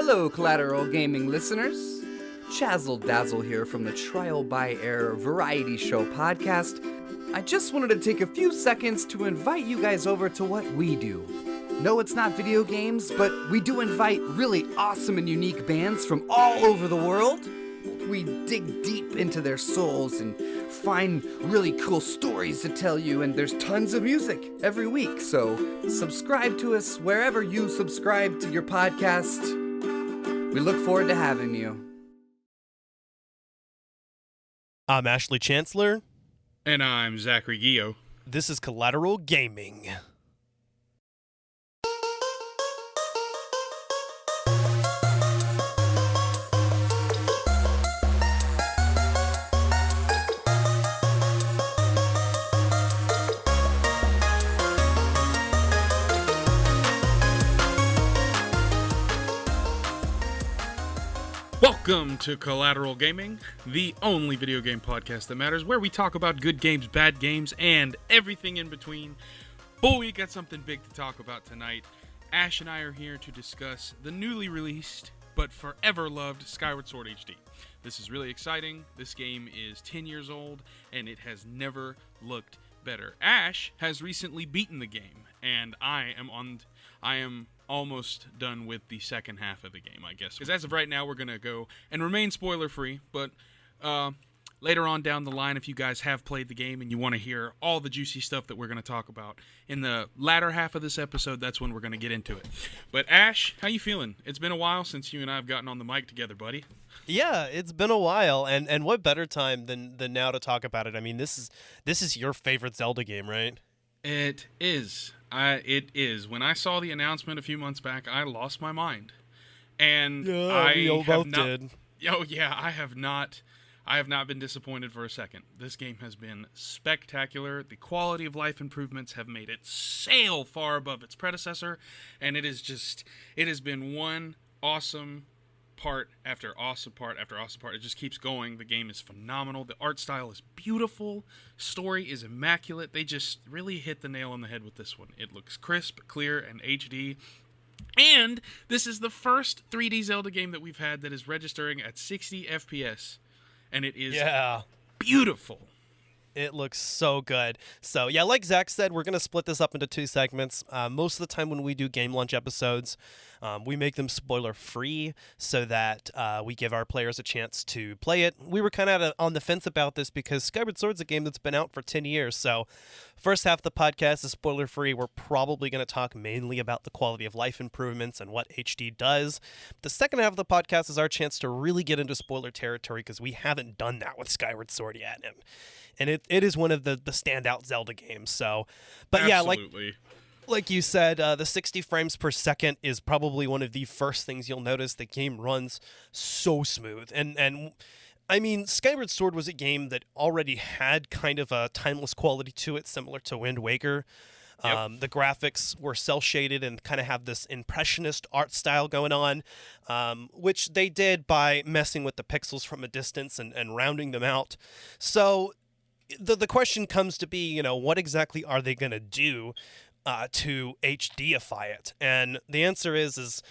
Hello, Collateral Gaming listeners. Chazzle Dazzle here from the Trial by Error Variety Show podcast. I just wanted to take a few seconds to invite you guys over to what we do. No, it's not video games, but we do invite really awesome and unique bands from all over the world. We dig deep into their souls and find really cool stories to tell you, and there's tons of music every week, so subscribe to us wherever you subscribe to your podcast. We look forward to having you. I'm Ashley Chancellor. And I'm Zachary Gio. This is Collateral Gaming. Welcome to Collateral Gaming, the only video game podcast that matters, where we talk about good games, bad games, and everything in between. Boy, we got something big to talk about tonight. Ash and I are here to discuss the newly released, but forever loved Skyward Sword HD. This is really exciting. This game is 10 years old, and it has never looked better. Ash has recently beaten the game, and I am almost done with the second half of the game, I guess. Because as of right now, we're going to go and remain spoiler-free, but later on down the line, if you guys have played the game and you want to hear all the juicy stuff that we're going to talk about in the latter half of this episode, that's when we're going to get into it. But Ash, how you feeling? It's been a while since you and I have gotten on the mic together, buddy. Yeah, it's been a while, and what better time than now to talk about it? I mean, this is your favorite Zelda game, right? It is. It is. When I saw the announcement a few months back, I lost my mind, and we both did. Oh yeah, I have not been disappointed for a second. This game has been spectacular. The quality of life improvements have made it sail far above its predecessor, and it has been one awesome part after awesome part after awesome part. It just keeps going. The game is phenomenal. The art style is beautiful. Story is immaculate. They just really hit the nail on the head with this one. It looks crisp, clear, and HD. And this is the first 3D Zelda game that we've had that is registering at 60 FPS. And it is beautiful. It looks so good. So, yeah, like Zach said, we're going to split this up into two segments. Most of the time when we do Game Lunch episodes, we make them spoiler-free so that we give our players a chance to play it. We were kind of on the fence about this because Skyward Sword's a game that's been out for 10 years. So, first half of the podcast is spoiler-free. We're probably going to talk mainly about the quality of life improvements and what HD does. The second half of the podcast is our chance to really get into spoiler territory because we haven't done that with Skyward Sword yet. And it is one of the standout Zelda games. So, but absolutely. Yeah, like you said, the 60 frames per second is probably one of the first things you'll notice. The game runs so smooth. And I mean, Skyward Sword was a game that already had kind of a timeless quality to it, similar to Wind Waker. Yep. The graphics were cel-shaded and kind of have this impressionist art style going on, which they did by messing with the pixels from a distance and rounding them out. So the question comes to be, what exactly are they going to do to HDify it? And the answer is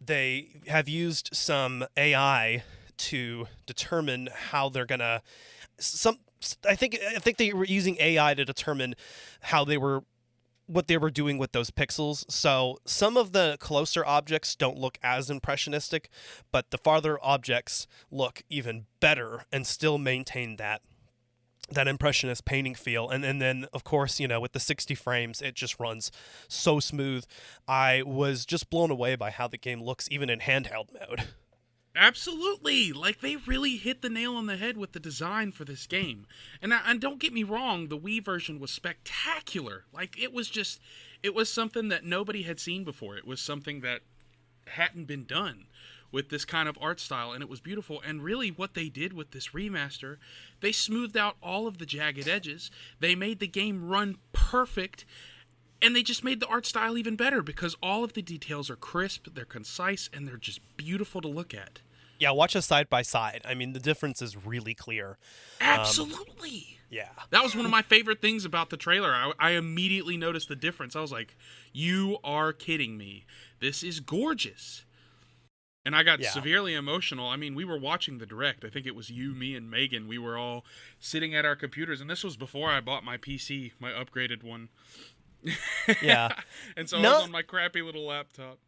they have used some AI to determine how they're going to I think they were using AI to determine what they were doing with those pixels. So some of the closer objects don't look as impressionistic, but the farther objects look even better and still maintain that impressionist painting feel. And then, of course, with the 60 frames, it just runs so smooth. I was just blown away by how the game looks, even in handheld mode. Absolutely. Like, they really hit the nail on the head with the design for this game. And don't get me wrong, the Wii version was spectacular. Like, it was something that nobody had seen before. It was something that hadn't been done with this kind of art style, and it was beautiful. And really what they did with this remaster, they smoothed out all of the jagged edges. They made the game run perfect, and they just made the art style even better because all of the details are crisp, they're concise, and they're just beautiful to look at. Yeah, watch us side by side. I mean, the difference is really clear. Absolutely. Yeah. That was one of my favorite things about the trailer. I immediately noticed the difference. I was like, you are kidding me. This is gorgeous. And I got Yeah. severely emotional. I mean, we were watching the direct. I think it was you, me, and Megan. We were all sitting at our computers, and this was before I bought my PC, my upgraded one. Yeah. And so I was on my crappy little laptop.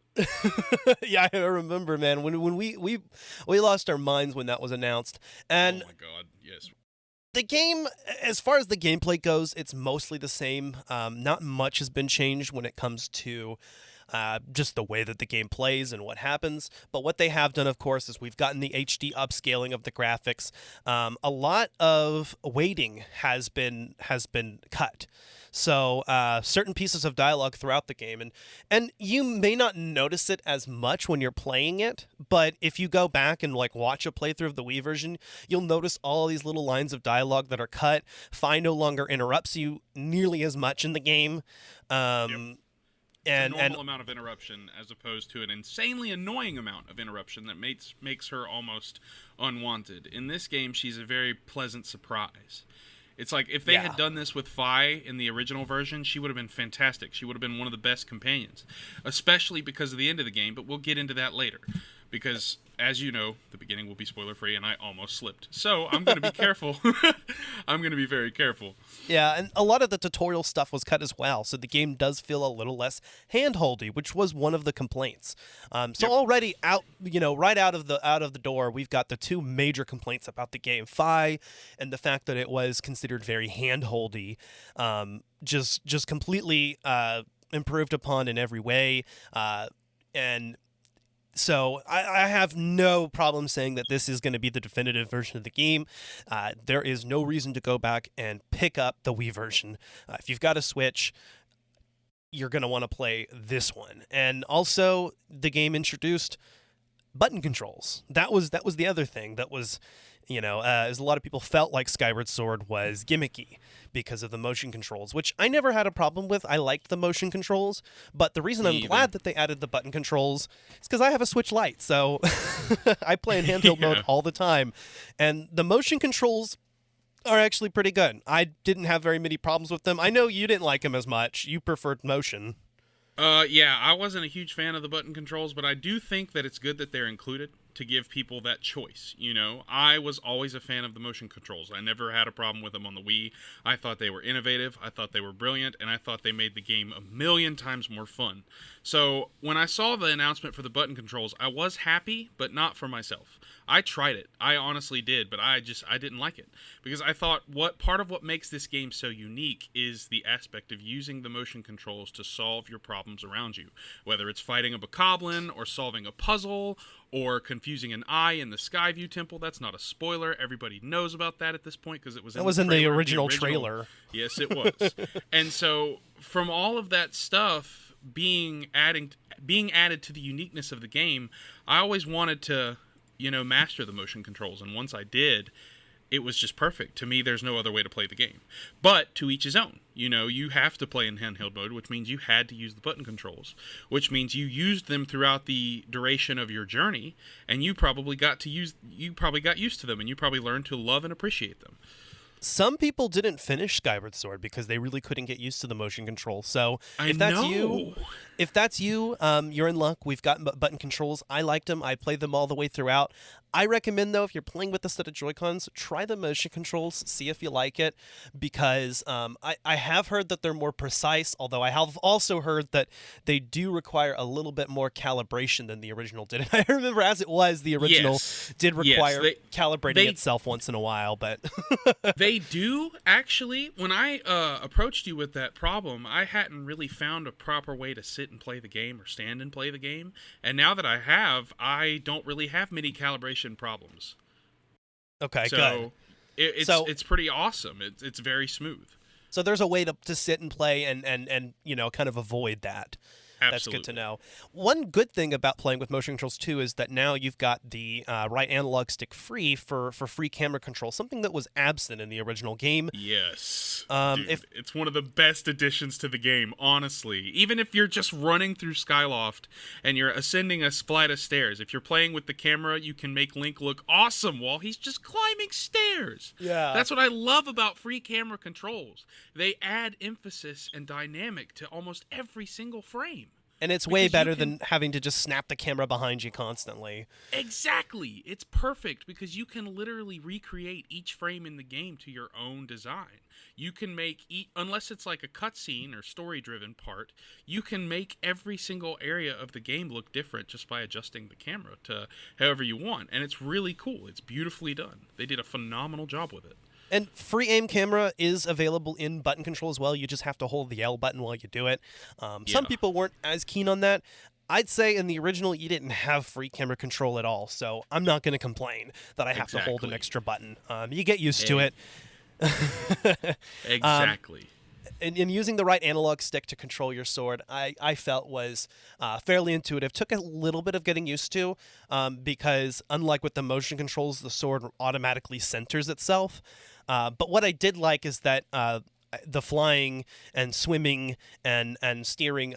Yeah, I remember, man, when we lost our minds when that was announced. And Oh my god, yes. the game, as far as the gameplay goes, it's mostly the same. Not much has been changed when it comes to just the way that the game plays and what happens. But what they have done, of course, is we've gotten the HD upscaling of the graphics. A lot of weighting has been cut. So certain pieces of dialogue throughout the game, and you may not notice it as much when you're playing it, but if you go back and like watch a playthrough of the Wii version, you'll notice all these little lines of dialogue that are cut. Fi no longer interrupts you nearly as much in the game. Yep. And a normal amount of interruption as opposed to an insanely annoying amount of interruption that makes her almost unwanted. In this game, she's a very pleasant surprise. It's like if they had done this with Fi in the original version, she would have been fantastic. She would have been one of the best companions, especially because of the end of the game, but we'll get into that later. Because, as you know, the beginning will be spoiler-free, and I almost slipped. So I'm going to be careful. I'm going to be very careful. Yeah, and a lot of the tutorial stuff was cut as well, so the game does feel a little less handholdy, which was one of the complaints. Already out, right out of the door, we've got the two major complaints about the game: Fi, and the fact that it was considered very handholdy, just completely improved upon in every way, and. So I have no problem saying that this is going to be the definitive version of the game. There is no reason to go back and pick up the Wii version. If you've got a Switch, you're going to want to play this one. And also, the game introduced button controls. That was the other thing that was, as a lot of people felt like Skyward Sword was gimmicky because of the motion controls, which I never had a problem with. I liked the motion controls, but the reason I'm glad that they added the button controls is because I have a Switch Lite, so I play in handheld mode all the time, and the motion controls are actually pretty good. I didn't have very many problems with them. I know you didn't like them as much. You preferred motion. Yeah, I wasn't a huge fan of the button controls, but I do think that it's good that they're included to give people that choice. I was always a fan of the motion controls. I never had a problem with them on the Wii. I thought they were innovative, I thought they were brilliant, and I thought they made the game a million times more fun. So when I saw the announcement for the button controls, I was happy, but not for myself. I tried it. I honestly did, but I didn't like it. Because I thought part of what makes this game so unique is the aspect of using the motion controls to solve your problems around you. Whether it's fighting a bokoblin, or solving a puzzle, or confusing an eye in the Skyview Temple. That's not a spoiler. Everybody knows about that at this point because it was in the original trailer. Yes, it was. And so from all of that stuff being added to the uniqueness of the game, I always wanted to master the motion controls, and once I did, it was just perfect. To me, there's no other way to play the game. But to each his own. You have to play in handheld mode, which means you had to use the button controls, which means you used them throughout the duration of your journey, and you probably got used to them, and you probably learned to love and appreciate them. Some people didn't finish Skyward Sword because they really couldn't get used to the motion control. So if that's you, you're in luck. We've got button controls. I liked them. I played them all the way throughout. I recommend, though, if you're playing with a set of Joy-Cons, try the motion controls, see if you like it, because I have heard that they're more precise, although I have also heard that they do require a little bit more calibration than the original did. And I remember as it was, the original did require calibrating itself once in a while, but... They do, actually. When I approached you with that problem, I hadn't really found a proper way to sit and play the game or stand and play the game. And now that I have, I don't really have many calibration problems. Okay, so good. It's pretty awesome. It's very smooth. So there's a way to sit and play and kind of avoid that. Absolutely. That's good to know. One good thing about playing with motion controls, too, is that now you've got the right analog stick free for free camera control, something that was absent in the original game. Yes. Dude, it's one of the best additions to the game, honestly. Even if you're just running through Skyloft and you're ascending a flight of stairs, if you're playing with the camera, you can make Link look awesome while he's just climbing stairs. Yeah. That's what I love about free camera controls. They add emphasis and dynamic to almost every single frame. And it's way Because better than having to just snap the camera behind you constantly. Exactly. It's perfect because you can literally recreate each frame in the game to your own design. You can make, unless it's like a cutscene or story-driven part, you can make every single area of the game look different just by adjusting the camera to however you want. And it's really cool. It's beautifully done. They did a phenomenal job with it. And free aim camera is available in button control as well. You just have to hold the L button while you do it. Some people weren't as keen on that. I'd say in the original, you didn't have free camera control at all, so I'm not going to complain that I have to hold an extra button. You get used to it. Exactly. And using the right analog stick to control your sword, I felt was fairly intuitive. Took a little bit of getting used to because unlike with the motion controls, the sword automatically centers itself. But what I did like is that the flying and swimming and steering,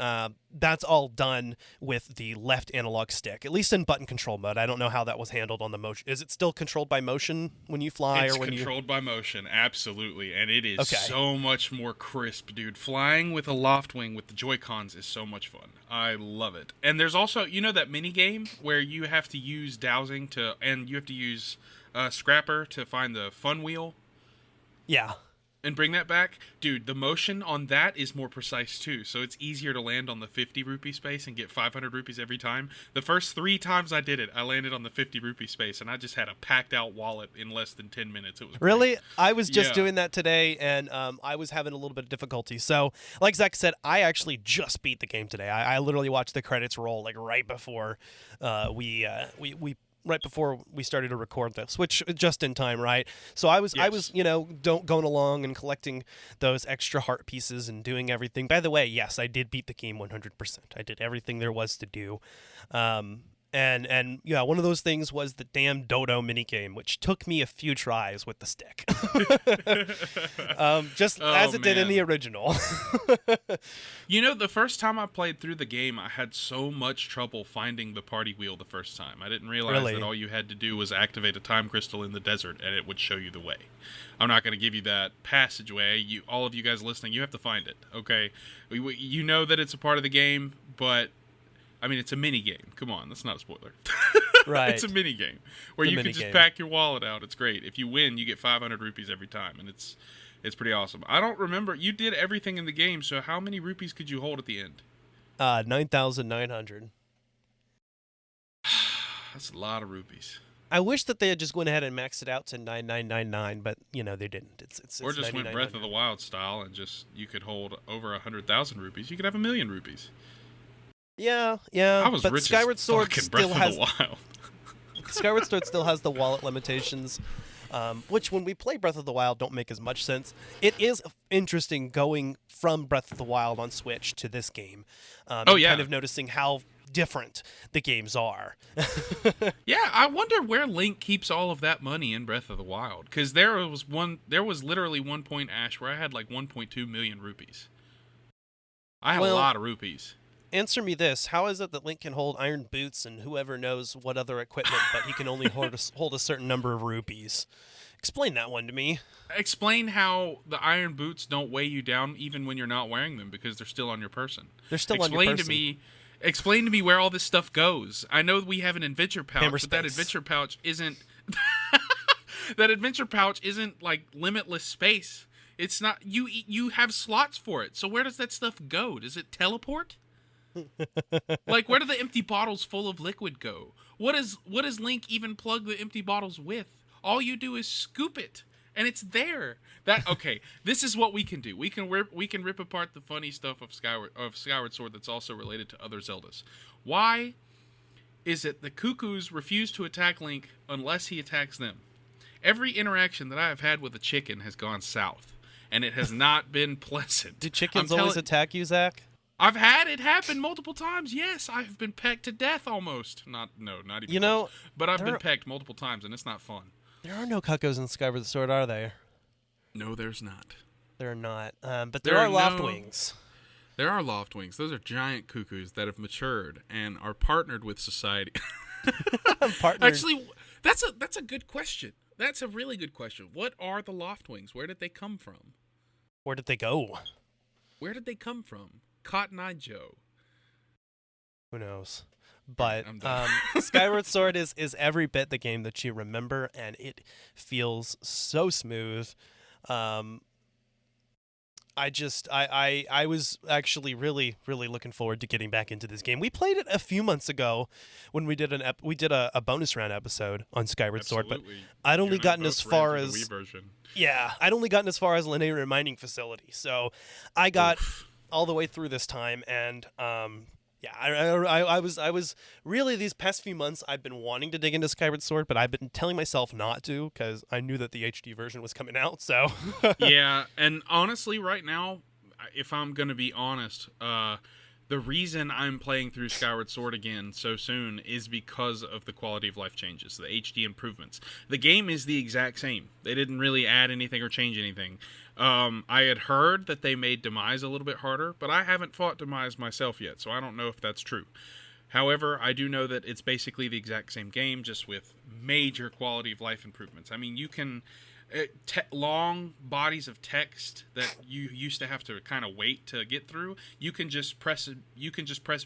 that's all done with the left analog stick, at least in button control mode. I don't know how that was handled on the motion. Is it still controlled by motion when you fly? It's controlled by motion, absolutely. And it is so much more crisp, dude. Flying with a loft wing with the Joy-Cons is so much fun. I love it. And there's also, you know that mini game where you have to use dowsing and you have to use Scrapper to find the fun wheel? Yeah. And bring that back? Dude, the motion on that is more precise too, so it's easier to land on the 50 rupee space and get 500 rupees every time. The first 3 times I did it, I landed on the 50 rupee space, and I just had a packed out wallet in less than 10 minutes. It was really? Great. I was just doing that today, and I was having a little bit of difficulty. So, like Zach said, I actually just beat the game today. I literally watched the credits roll like right before we right before we started to record this, which just in time, right? So I was, going along and collecting those extra heart pieces and doing everything. By the way, yes, I did beat the game 100%. I did everything there was to do. And yeah, one of those things was the damn Dodo minigame, which took me a few tries with the stick. As it did in the original. You know, the first time I played through the game, I had so much trouble finding the party wheel the first time. I didn't realize that all you had to do was activate a time crystal in the desert, and it would show you the way. I'm not going to give you that passageway. All of you guys listening, you have to find it, okay? You know that it's a part of the game, but... I mean, it's a mini game. Come on, that's not a spoiler. Right. It's a mini game where you can just pack your wallet out. It's great. If you win, you get 500 rupees every time, and it's pretty awesome. I don't remember. You did everything in the game, so how many rupees could you hold at the end? 9,900. That's a lot of rupees. I wish that they had just went ahead and maxed it out to 9,999, but they didn't. Or just went Breath of the Wild style and just you could hold over 100,000 rupees. You could have 1,000,000 rupees. Yeah. I was but rich Skyward as Sword still Breath has of the Wild. Skyward Sword still has the wallet limitations, which when we play Breath of the Wild don't make as much sense. It is interesting going from Breath of the Wild on Switch to this game. Kind of noticing how different the games are. Yeah, I wonder where Link keeps all of that money in Breath of the Wild, because there was literally one point, Ash, where I had like 1.2 million rupees. I had a lot of rupees. Answer me this. How is it that Link can hold iron boots and whoever knows what other equipment, but he can only hold a certain number of rupees? Explain that one to me. Explain how the iron boots don't weigh you down even when you're not wearing them because they're still on your person. They're still on your person. Explain to me where all this stuff goes. I know we have an adventure pouch, but that adventure pouch isn't... that adventure pouch isn't like limitless space. It's not... You have slots for it. So where does that stuff go? Does it teleport? Like, where do the empty bottles full of liquid go? What does Link even plug the empty bottles with? All you do is scoop it, and it's there. This is what we can do. We can rip apart the funny stuff of Skyward Sword that's also related to other Zeldas. Why is it the Cuckoos refuse to attack Link unless he attacks them? Every interaction that I have had with a chicken has gone south, and it has not been pleasant. Do chickens always attack you, Zach? I've had it happen multiple times. Yes, I've been pecked to death almost. Not even close. But I've been pecked multiple times, and it's not fun. There are no cuckoos in Skyward Sword, are there? No, there's not. There are not. But there are loftwings. There are loftwings. Those are giant cuckoos that have matured and are partnered with society. Actually, that's a good question. That's a really good question. What are the loftwings? Where did they come from? Where did they go? Where did they come from? Cotton Eye Joe. Who knows? But I'm done. Skyward Sword is every bit the game that you remember, and it feels so smooth. I was actually really looking forward to getting back into this game. We played it a few months ago when we did a bonus round episode on Skyward Sword, but I'd only gotten as far as I'd only gotten as far as linear mining facility. So I got all the way through this time, and I was really, these past few months I've been wanting to dig into Skyward Sword, but I've been telling myself not to because I knew that the HD version was coming out. So yeah, and honestly, right now, if I'm gonna be honest, the reason I'm playing through Skyward Sword again so soon is because of the quality of life changes, the HD improvements. The game is the exact same. They didn't really add anything or change anything. I had heard that they made Demise a little bit harder, but I haven't fought Demise myself yet, so I don't know if that's true. However, I do know that it's basically the exact same game, just with major quality of life improvements. I mean, you can... long bodies of text that you used to have to kind of wait to get through, you can just press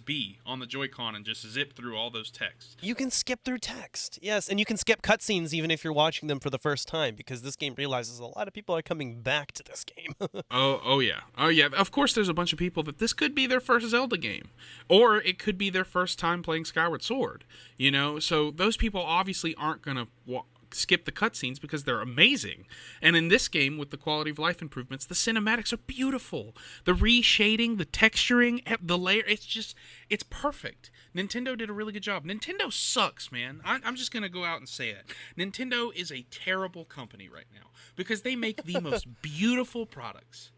B on the Joy-Con and just zip through all those texts. You can skip through text, yes, and you can skip cutscenes even if you're watching them for the first time, because this game realizes a lot of people are coming back to this game. Oh yeah. Of course, there's a bunch of people that this could be their first Zelda game, or it could be their first time playing Skyward Sword. You know, so those people obviously aren't gonna skip the cutscenes because they're amazing. And in this game, with the quality of life improvements, the cinematics are beautiful. The reshading, the texturing, the layer, it's perfect. Nintendo did a really good job. Nintendo sucks, man. I'm just going to go out and say it. Nintendo is a terrible company right now because they make the most beautiful products.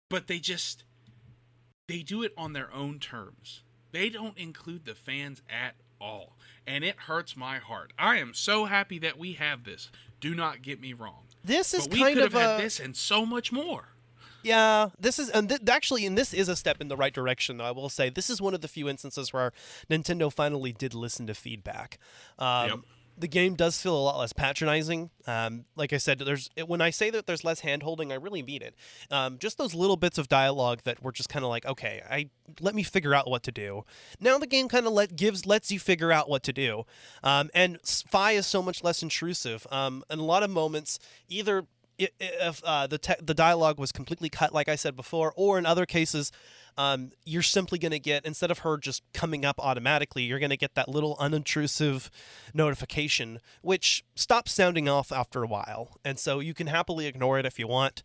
But they do it on their own terms. They don't include the fans at all. And it hurts my heart. I am so happy that we have this. Do not get me wrong. This is but kind we of could have had this and so much more. Yeah, this is actually, and this is a step in the right direction, though. I will say this is one of the few instances where Nintendo finally did listen to feedback. Yep. The game does feel a lot less patronizing. Like I said, when I say that there's less hand-holding, I really mean it. Just those little bits of dialogue that were just kind of like, okay, let me figure out what to do. Now the game kind of lets you figure out what to do. And Fi is so much less intrusive. In a lot of moments, either if the dialogue was completely cut, like I said before, or in other cases, you're simply going to get, instead of her just coming up automatically, you're going to get that little unintrusive notification, which stops sounding off after a while. And so you can happily ignore it if you want.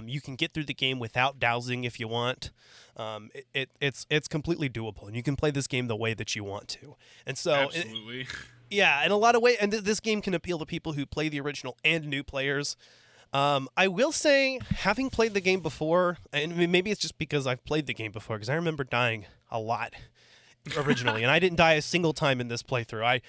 You can get through the game without dowsing if you want. It's completely doable, and you can play this game the way that you want to. And so, absolutely. Yeah, in a lot of ways, and this game can appeal to people who play the original and new players. I will say, having played the game before, and maybe it's just because I've played the game before, because I remember dying a lot originally, and I didn't die a single time in this playthrough. I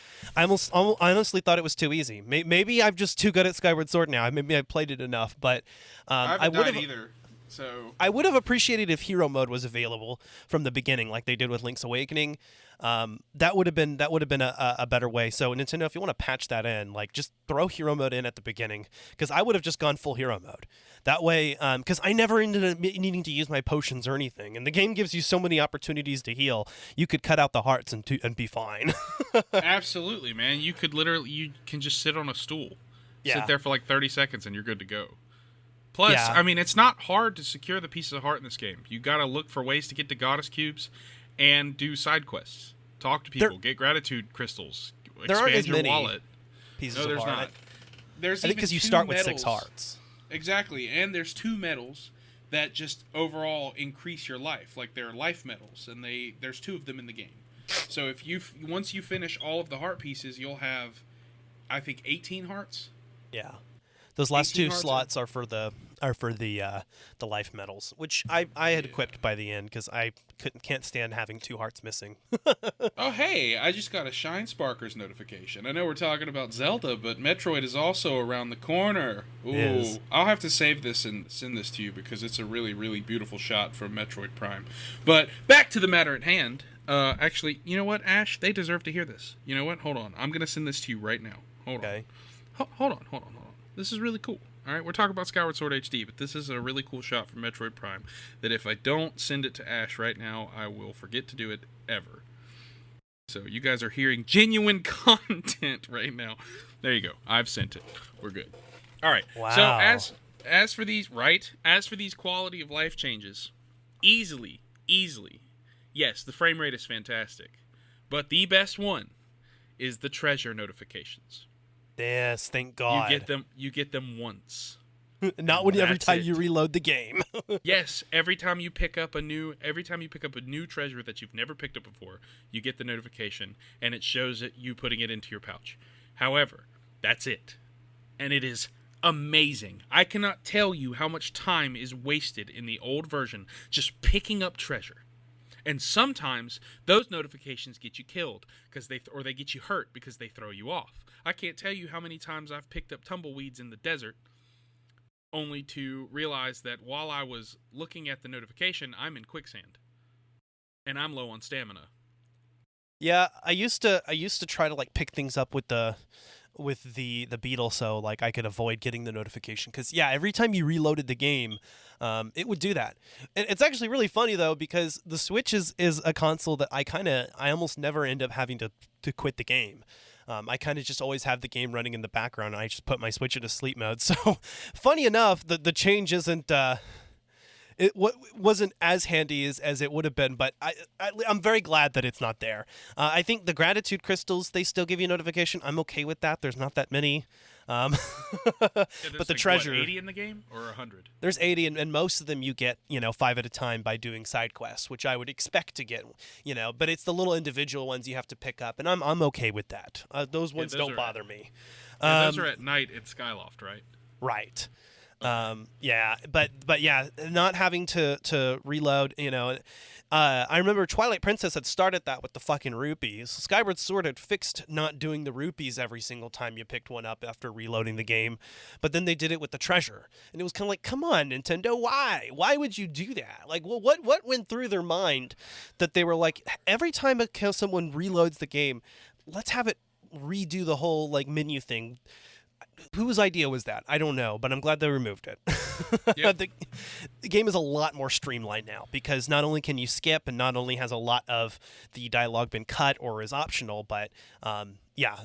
honestly thought it was too easy. Maybe I'm just too good at Skyward Sword now. Maybe I played it enough, but I haven't died either. So I would have appreciated if hero mode was available from the beginning, like they did with Link's Awakening. That would have been a better way. So Nintendo, if you want to patch that in, like just throw hero mode in at the beginning, because I would have just gone full hero mode. That way, because I never ended up needing to use my potions or anything, and the game gives you so many opportunities to heal. You could cut out the hearts and be fine. Absolutely, man. You can just sit on a stool, sit there for like 30 seconds, and you're good to go. Plus, I mean, it's not hard to secure the pieces of heart in this game. You got to look for ways to get to goddess cubes and do side quests. Talk to people, get gratitude crystals, expand your wallet. Pieces of heart. Not. There's I think because you start with 6 hearts. Exactly, and there's 2 medals that just overall increase your life. Like they're life medals, and there's 2 of them in the game. So if once you finish all of the heart pieces, you'll have, I think, 18 hearts. Yeah. Those last 2 slots are for the life medals, which I had equipped by the end because I can't stand having 2 hearts missing. Oh hey, I just got a Shine Sparkers notification. I know we're talking about Zelda, but Metroid is also around the corner. Ooh, I'll have to save this and send this to you because it's a really, really beautiful shot from Metroid Prime. But back to the matter at hand. Actually, you know what, Ash? They deserve to hear this. You know what? Hold on. I'm gonna send this to you right now. Hold on. Hold on. This is really cool. All right, we're talking about Skyward Sword HD, but this is a really cool shot from Metroid Prime that if I don't send it to Ash right now, I will forget to do it ever. So you guys are hearing genuine content right now. There you go. I've sent it. We're good. All right. Wow. So as for these quality of life changes, easily, yes, the frame rate is fantastic, but the best one is the treasure notifications. Yes, thank God. You get them once. Not when every time you reload the game. Yes, every time you pick up a new treasure that you've never picked up before, you get the notification and it shows it you putting it into your pouch. However, that's it. And it is amazing. I cannot tell you how much time is wasted in the old version just picking up treasure. And sometimes those notifications get you killed or they get you hurt because they throw you off. I can't tell you how many times I've picked up tumbleweeds in the desert only to realize that while I was looking at the notification, I'm in quicksand and I'm low on stamina. Yeah, I used to try to like pick things up with the beetle, so like I could avoid getting the notification. Because yeah, every time you reloaded the game, it would do that. And it's actually really funny though, because the Switch is a console that I almost never end up having to quit the game. I kind of just always have the game running in the background, and I just put my Switch into sleep mode. So, funny enough, the change isn't wasn't as handy as it would have been, but I'm very glad that it's not there. I think the gratitude crystals, they still give you a notification. I'm okay with that. There's not that many. Yeah, but the treasure, 80 in the game or 100? There's 80, and most of them you get 5 at a time by doing side quests, which I would expect to get, but it's the little individual ones you have to pick up, and I'm okay with that. Those ones don't bother me. Those are at night in Skyloft, right? Right. Yeah, but yeah, not having to reload, I remember Twilight Princess had started that with the fucking rupees. Skyward Sword had fixed not doing the rupees every single time you picked one up after reloading the game, but then they did it with the treasure, and it was kind of like, come on, Nintendo, why would you do that? Like, well, what went through their mind that they were like, every time someone reloads the game, let's have it redo the whole like menu thing. Whose idea was that? I don't know, but I'm glad they removed it. Yep. The game is a lot more streamlined now, because not only can you skip, and not only has a lot of the dialogue been cut or is optional, but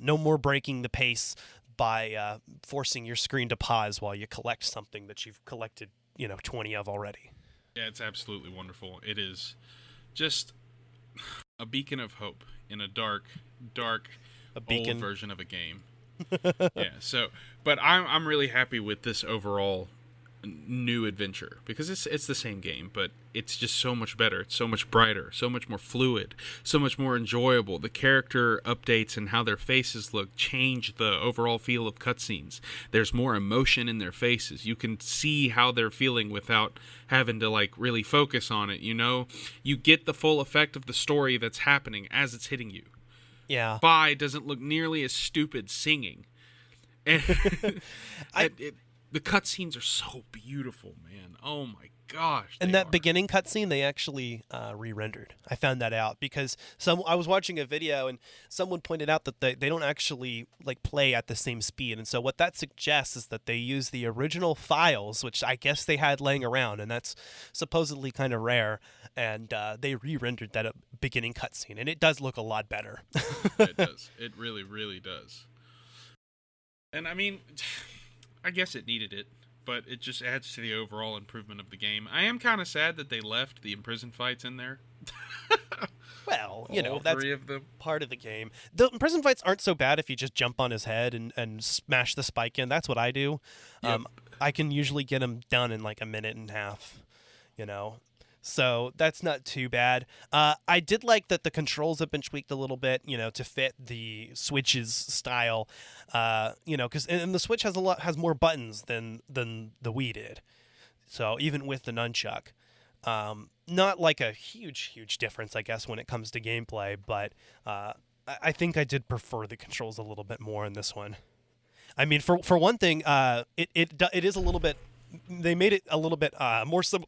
no more breaking the pace by forcing your screen to pause while you collect something that you've collected 20 of already. Yeah, it's absolutely wonderful. It is just a beacon of hope in a dark old version of a game. Yeah, but I'm really happy with this overall new adventure, because it's the same game, but it's just so much better. It's so much brighter, so much more fluid, so much more enjoyable. The character updates and how their faces look change the overall feel of cutscenes. There's more emotion in their faces. You can see how they're feeling without having to like really focus on it. You get the full effect of the story that's happening as it's hitting you. Yeah. Fi doesn't look nearly as stupid singing. And the cutscenes are so beautiful, man. Oh my gosh. And that beginning cutscene, they actually re-rendered. I found that out because I was watching a video and someone pointed out that they don't actually like play at the same speed. And so what that suggests is that they use the original files, which I guess they had laying around, and that's supposedly kind of rare. And they re-rendered that beginning cutscene, and it does look a lot better. It does. It really, really does. And I mean, I guess it needed it, but it just adds to the overall improvement of the game. I am kind of sad that they left the imprisoned fights in there. Well, that's three of them. Part of the game. The prison fights aren't so bad if you just jump on his head and smash the spike in. That's what I do. Yep. I can usually get him done in like a minute and a half, So that's not too bad. I did like that the controls have been tweaked a little bit, to fit the Switch's style. Because and the Switch has more buttons than the Wii did. So even with the nunchuck, not like a huge difference, I guess, when it comes to gameplay. But I think I did prefer the controls a little bit more in this one. I mean, for one thing, it is a little bit. They made it a little bit more similar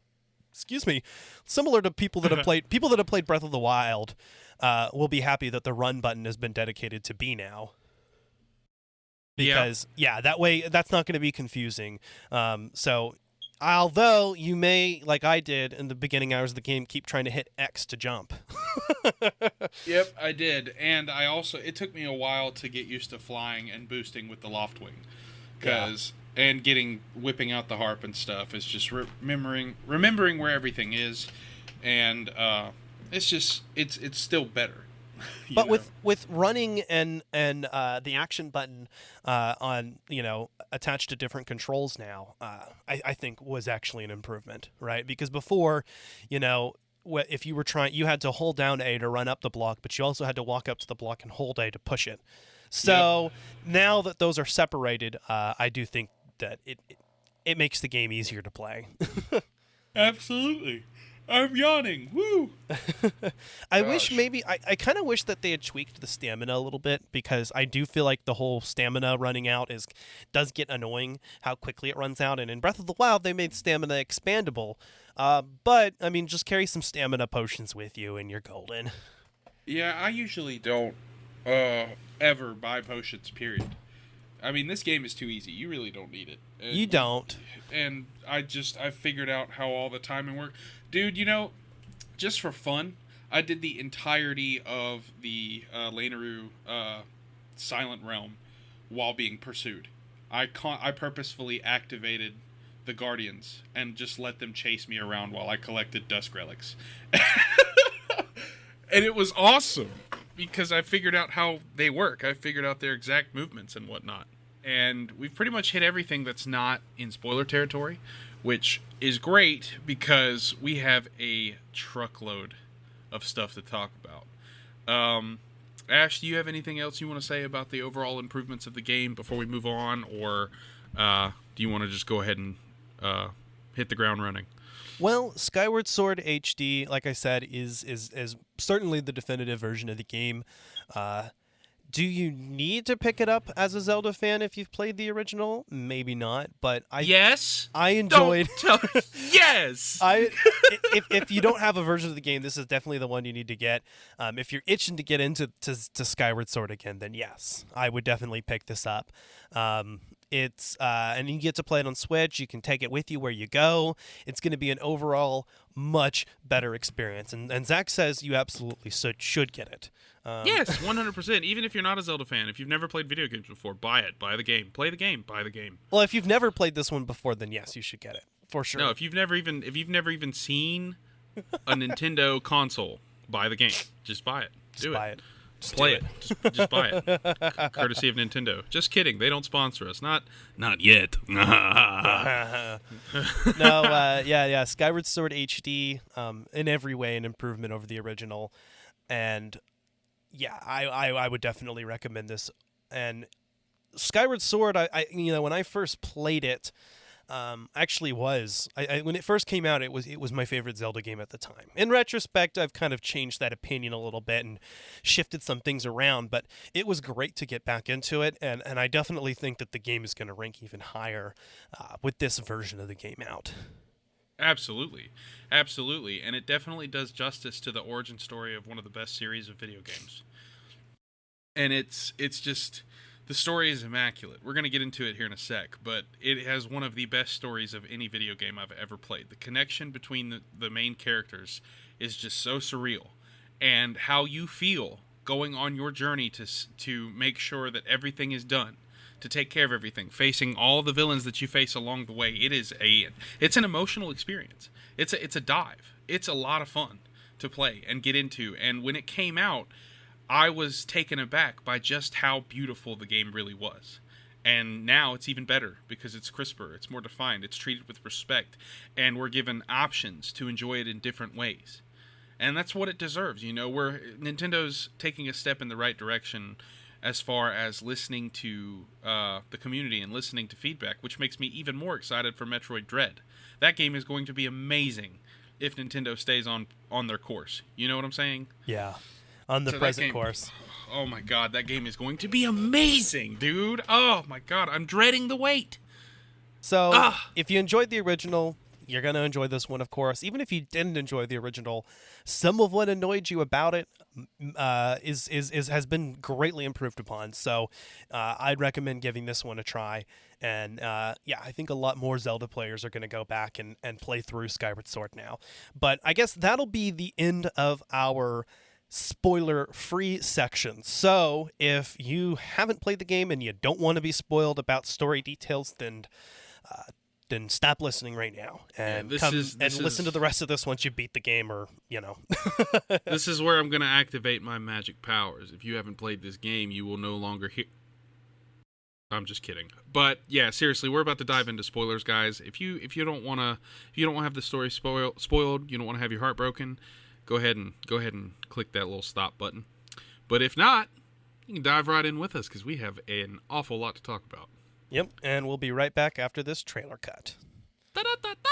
to people that have played Breath of the Wild. Will be happy that the run button has been dedicated to B now. because that way that's not going to be confusing. So although you may, like I did in the beginning hours of the game, keep trying to hit X to jump. Yep, I did. And it took me a while to get used to flying and boosting with the loft wing. And whipping out the harp and stuff is just remembering where everything is. And it's still better. But with running and the action button on attached to different controls now, I think was actually an improvement, right? Because before, if you were you had to hold down A to run up the block, but you also had to walk up to the block and hold A to push it. So now that those are separated, I do think that it makes the game easier to play. Absolutely. I'm yawning. Woo! I kind of wish that they had tweaked the stamina a little bit, because I do feel like the whole stamina running out does get annoying how quickly it runs out. And in Breath of the Wild, they made stamina expandable. But, I mean, just carry some stamina potions with you and you're golden. Yeah, I usually don't ever buy potions, period. I mean, this game is too easy. You really don't need it. You don't. And I figured out how all the timing works. Dude, just for fun, I did the entirety of the Lanayru Silent Realm while being pursued. I purposefully activated the Guardians and just let them chase me around while I collected Dusk Relics. And it was awesome, because I figured out how they work. I figured out their exact movements and whatnot. And we've pretty much hit everything that's not in spoiler territory, which is great because we have a truckload of stuff to talk about. Ash, do you have anything else you want to say about the overall improvements of the game before we move on, or do you want to just go ahead and hit the ground running? Well, Skyward Sword HD, like I said, is certainly the definitive version of the game. Do you need to pick it up as a Zelda fan if you've played the original? Maybe not, but I enjoyed. Yes. If you don't have a version of the game, this is definitely the one you need to get. If you're itching to get into Skyward Sword again, then yes, I would definitely pick this up. It's and you get to play it on Switch. You can take it with you where you go. It's going to be an overall much better experience. And Zach says you absolutely should get it. Yes, 100%. Even if you're not a Zelda fan, if you've never played video games before, buy it. Buy the game. Play the game. Buy the game. Well, if you've never played this one before, then yes, you should get it for sure. No, if you've never even seen a Nintendo console, buy the game. Just buy it. Just buy it. Just play it. Just buy it. Courtesy of Nintendo. Just kidding. They don't sponsor us. Not yet. No, Skyward Sword HD, in every way an improvement over the original, and yeah, I would definitely recommend this. And Skyward Sword, I when I first played it, actually was when it first came out, it was my favorite Zelda game at the time. In retrospect, I've kind of changed that opinion a little bit and shifted some things around, but it was great to get back into it, and I definitely think that the game is going to rank even higher with this version of the game out. Absolutely, and it definitely does justice to the origin story of one of the best series of video games. And it's just, the story is immaculate. We're going to get into it here in a sec, but it has one of the best stories of any video game I've ever played. The connection between the main characters is just so surreal, and how you feel going on your journey to make sure that everything is done, to take care of everything, facing all the villains that you face along the way. It's an emotional experience. It's a dive. It's a lot of fun to play and get into. And when it came out, I was taken aback by just how beautiful the game really was. And now it's even better because it's crisper, it's more defined, it's treated with respect, and we're given options to enjoy it in different ways. And that's what it deserves, Nintendo's taking a step in the right direction as far as listening to the community and listening to feedback, which makes me even more excited for Metroid Dread. That game is going to be amazing if Nintendo stays on their course. You know what I'm saying? Yeah, on the present course. Oh my god, that game is going to be amazing, dude. Oh my god, I'm dreading the wait. So, if you enjoyed the original, you're going to enjoy this one, of course. Even if you didn't enjoy the original, some of what annoyed you about it has been greatly improved upon. So I'd recommend giving this one a try. And yeah, I think a lot more Zelda players are going to go back and play through Skyward Sword now. But I guess that'll be the end of our spoiler-free section. So if you haven't played the game and you don't want to be spoiled about story details, then stop listening right now and listen to the rest of this once you beat the game, or This is where I'm going to activate my magic powers. If you haven't played this game, you will no longer hear. I'm just kidding. But yeah, seriously, we're about to dive into spoilers, guys. If you don't want to have the story spoiled, you don't want to have your heart broken, go ahead and click that little stop button. But if not, you can dive right in with us because we have an awful lot to talk about. Yep, and we'll be right back after this trailer cut. Da-da-da-da!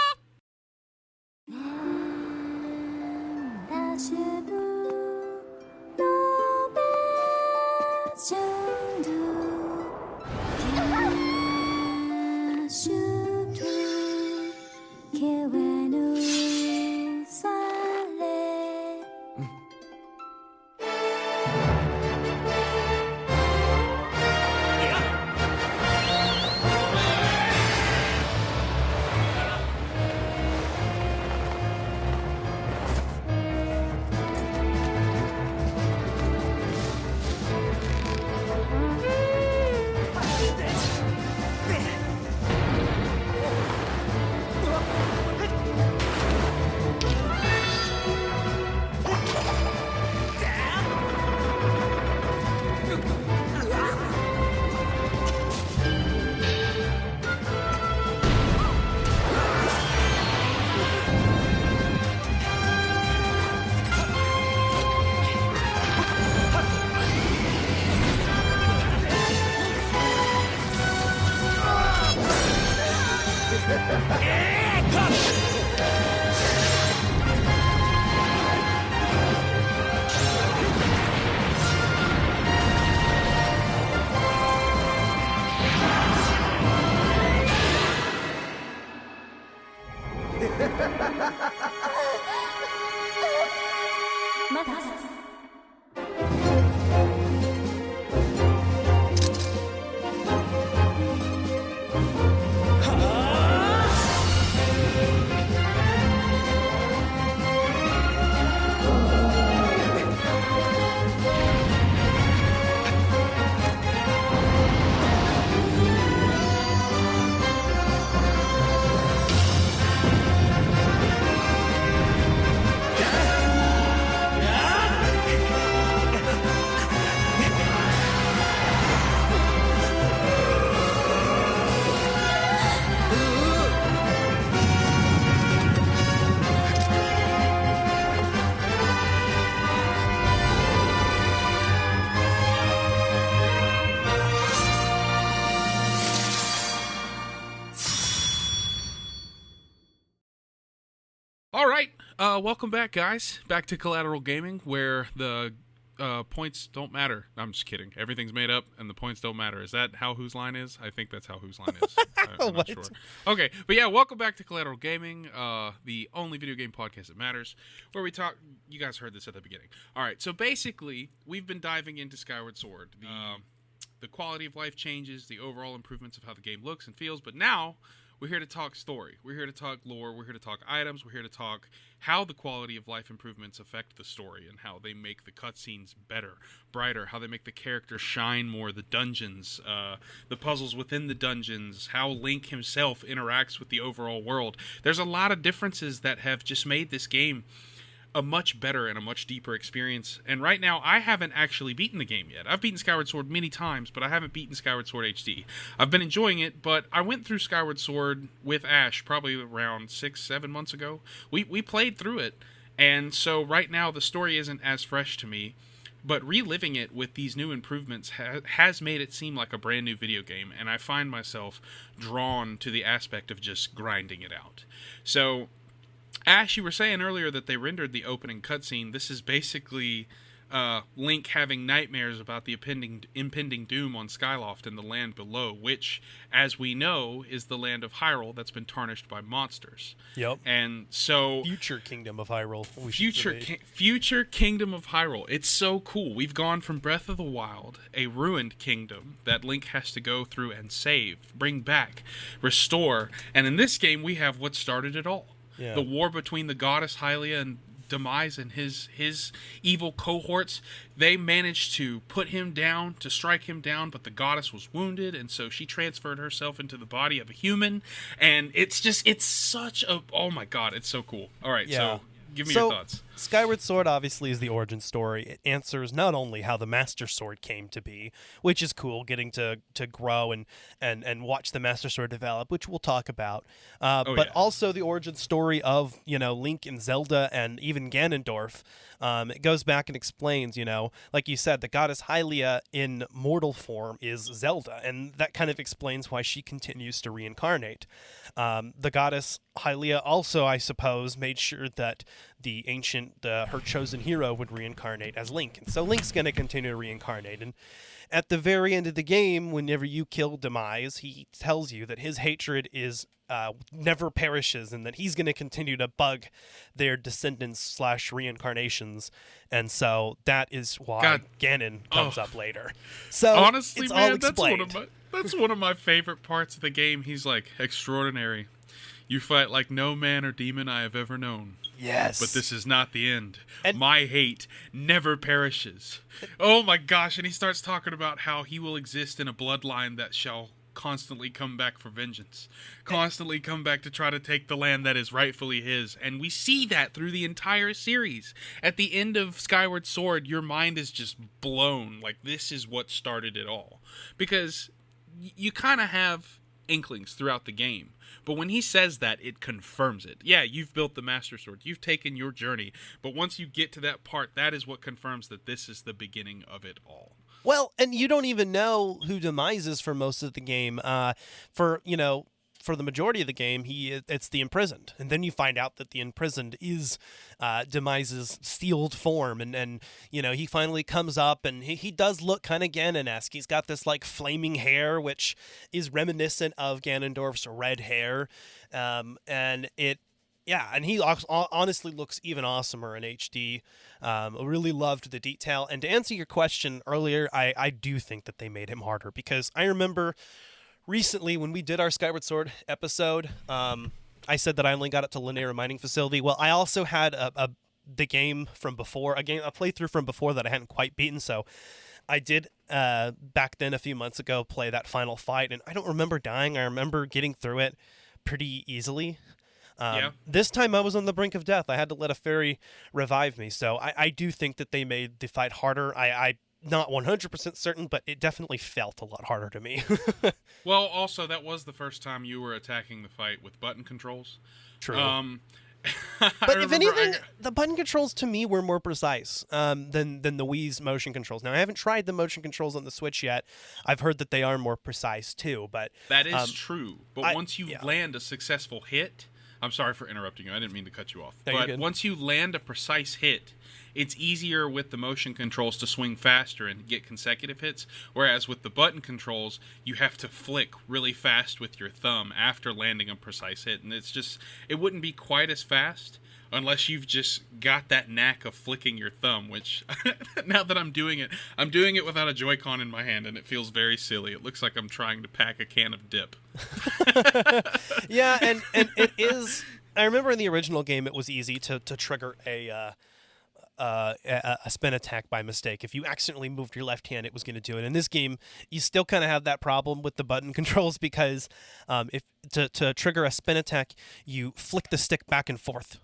All right, welcome back, guys. Back to Collateral Gaming, where the points don't matter. I'm just kidding. Everything's made up, and the points don't matter. Is that how Whose Line is? I think that's how Whose Line is. I'm not sure. Okay, but yeah, welcome back to Collateral Gaming, the only video game podcast that matters, where we talk. You guys heard this at the beginning. All right, so basically, we've been diving into Skyward Sword. The quality of life changes, the overall improvements of how the game looks and feels, but now we're here to talk story. We're here to talk lore. We're here to talk items. We're here to talk how the quality of life improvements affect the story and how they make the cutscenes better, brighter, how they make the characters shine more, the dungeons, the puzzles within the dungeons, how Link himself interacts with the overall world. There's a lot of differences that have just made this game a much better and a much deeper experience. And right now, I haven't actually beaten the game yet. I've beaten Skyward Sword many times, but I haven't beaten Skyward Sword HD. I've been enjoying it, but I went through Skyward Sword with Ash probably around 6-7 months ago. We played through it, and so right now the story isn't as fresh to me, but reliving it with these new improvements has made it seem like a brand new video game, and I find myself drawn to the aspect of just grinding it out. So Ash, you were saying earlier that they rendered the opening cutscene. This is basically Link having nightmares about the impending doom on Skyloft and the land below, which, as we know, is the land of Hyrule that's been tarnished by monsters. Yep. And so... Future Kingdom of Hyrule. Future Kingdom of Hyrule. It's so cool. We've gone from Breath of the Wild, a ruined kingdom that Link has to go through and save, bring back, restore, and in this game we have what started it all. Yeah. The war between the goddess Hylia and Demise and his evil cohorts. They managed to put him down, to strike him down, but the goddess was wounded, and so she transferred herself into the body of a human, and it's such a, oh my god, it's so cool. All right, so give me your thoughts. Skyward Sword obviously is the origin story. It answers not only how the Master Sword came to be, which is cool, getting to grow and watch the Master Sword develop, which we'll talk about, but also the origin story of, Link and Zelda and even Ganondorf. It goes back and explains, like you said, the goddess Hylia in mortal form is Zelda, and that kind of explains why she continues to reincarnate. The goddess Hylia also, I suppose, made sure that the ancient, her chosen hero would reincarnate as Link. And so Link's going to continue to reincarnate. And at the very end of the game, whenever you kill Demise, he tells you that his hatred is never perishes and that he's going to continue to bug their descendants / reincarnations. And so that is why Ganon comes up later. So honestly, it's man, all explained. that's one of my favorite parts of the game. He's like, extraordinary. You fight like no man or demon I have ever known. Yes. But this is not the end. And my hate never perishes. Oh my gosh. And he starts talking about how he will exist in a bloodline that shall constantly come back for vengeance. Constantly come back to try to take the land that is rightfully his. And we see that through the entire series. At the end of Skyward Sword, your mind is just blown. Like, this is what started it all. Because you kind of have inklings throughout the game. But when he says that, it confirms it. Yeah, you've built the Master Sword. You've taken your journey. But once you get to that part, that is what confirms that this is the beginning of it all. Well, and you don't even know who Demise is for most of the game. For the majority of the game, it's the Imprisoned. And then you find out that the Imprisoned is Demise's sealed form. And he finally comes up, and he does look kind of Ganon-esque. He's got this, like, flaming hair, which is reminiscent of Ganondorf's red hair. And he honestly looks even awesomer in HD. Really loved the detail. And to answer your question earlier, I do think that they made him harder, because I remember recently when we did our Skyward Sword episode, I said that I only got it to Linear Mining Facility. Well, I also had the game from before, a playthrough from before that I hadn't quite beaten, so I did back then a few months ago play that final fight, and I don't remember dying. I remember getting through it pretty easily. This time I was on the brink of death. I had to let a fairy revive me, so I do think that they made the fight harder. I'm not 100% certain, but it definitely felt a lot harder to me. Well, also, that was the first time you were attacking the fight with button controls. True. But if anything, the button controls to me were more precise than the Wii's motion controls. Now, I haven't tried the motion controls on the Switch yet. I've heard that they are more precise too. But that is true. But once you land a successful hit, I'm sorry for interrupting you. I didn't mean to cut you off. No, but once you land a precise hit, it's easier with the motion controls to swing faster and get consecutive hits, whereas with the button controls, you have to flick really fast with your thumb after landing a precise hit, and it wouldn't be quite as fast unless you've just got that knack of flicking your thumb, which, now that I'm doing it without a Joy-Con in my hand, and it feels very silly. It looks like I'm trying to pack a can of dip. Yeah, and it is... I remember in the original game, it was easy to trigger a spin attack by mistake. If you accidentally moved your left hand, it was going to do it. In this game, you still kind of have that problem with the button controls, because if to trigger a spin attack, you flick the stick back and forth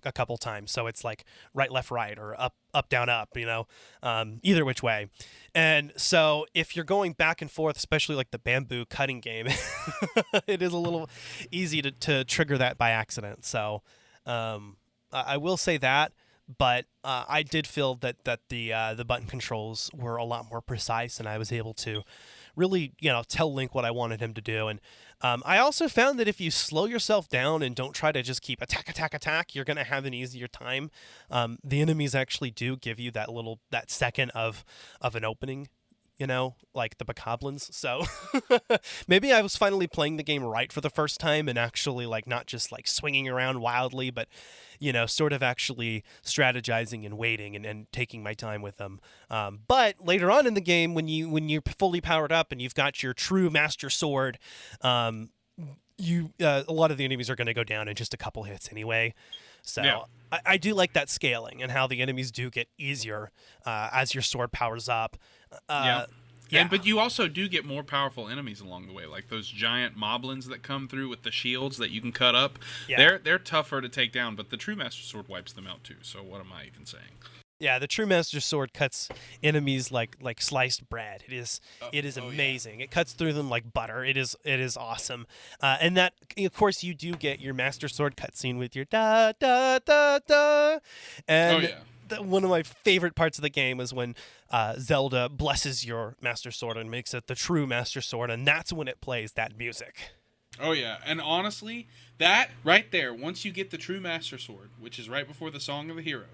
a couple times. So it's like right, left, right, or up, down, up, either which way. And so if you're going back and forth, especially like the bamboo cutting game, it is a little easy to trigger that by accident. So I will say that. but I did feel that the button controls were a lot more precise, and I was able to really, tell Link what I wanted him to do. And I also found that if you slow yourself down and don't try to just keep attack, you're going to have an easier time. The enemies actually do give you that second of an opening, like the bokoblins. So maybe I was finally playing the game right for the first time and actually like not just like swinging around wildly, but sort of actually strategizing and waiting and taking my time with them. But later on in the game, when you're fully powered up and you've got your true master sword, a lot of the enemies are going to go down in just a couple hits anyway. So yeah. I do like that scaling and how the enemies do get easier as your sword powers up. Yeah. But you also do get more powerful enemies along the way, like those giant moblins that come through with the shields that you can cut up. Yeah. They're tougher to take down, but the true Master Sword wipes them out too. So what am I even saying? Yeah, the true Master Sword cuts enemies like sliced bread. It is amazing. Yeah. It cuts through them like butter. It is awesome. And that, of course, you do get your Master Sword cutscene with your da da da da. And one of my favorite parts of the game is when Zelda blesses your Master Sword and makes it the true Master Sword, and that's when it plays that music. Oh yeah, and honestly, that right there, once you get the true Master Sword, which is right before the Song of the Hero,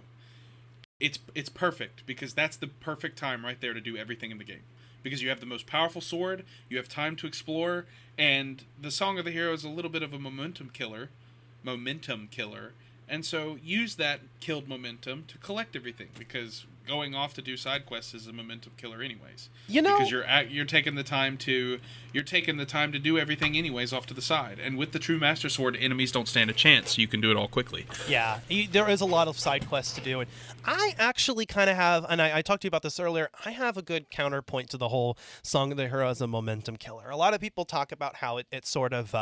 it's perfect, because that's the perfect time right there to do everything in the game. Because you have the most powerful sword, you have time to explore, and the Song of the Hero is a little bit of a momentum killer, and so use that killed momentum to collect everything, because going off to do side quests is a momentum killer anyways. Because you're taking the time to do everything anyways off to the side. And with the true Master Sword, enemies don't stand a chance. You can do it all quickly. Yeah, there is a lot of side quests to do, and I actually kind of have, and I talked to you about this earlier, I have a good counterpoint to the whole Song of the Hero as a momentum killer. A lot of people talk about how it sort of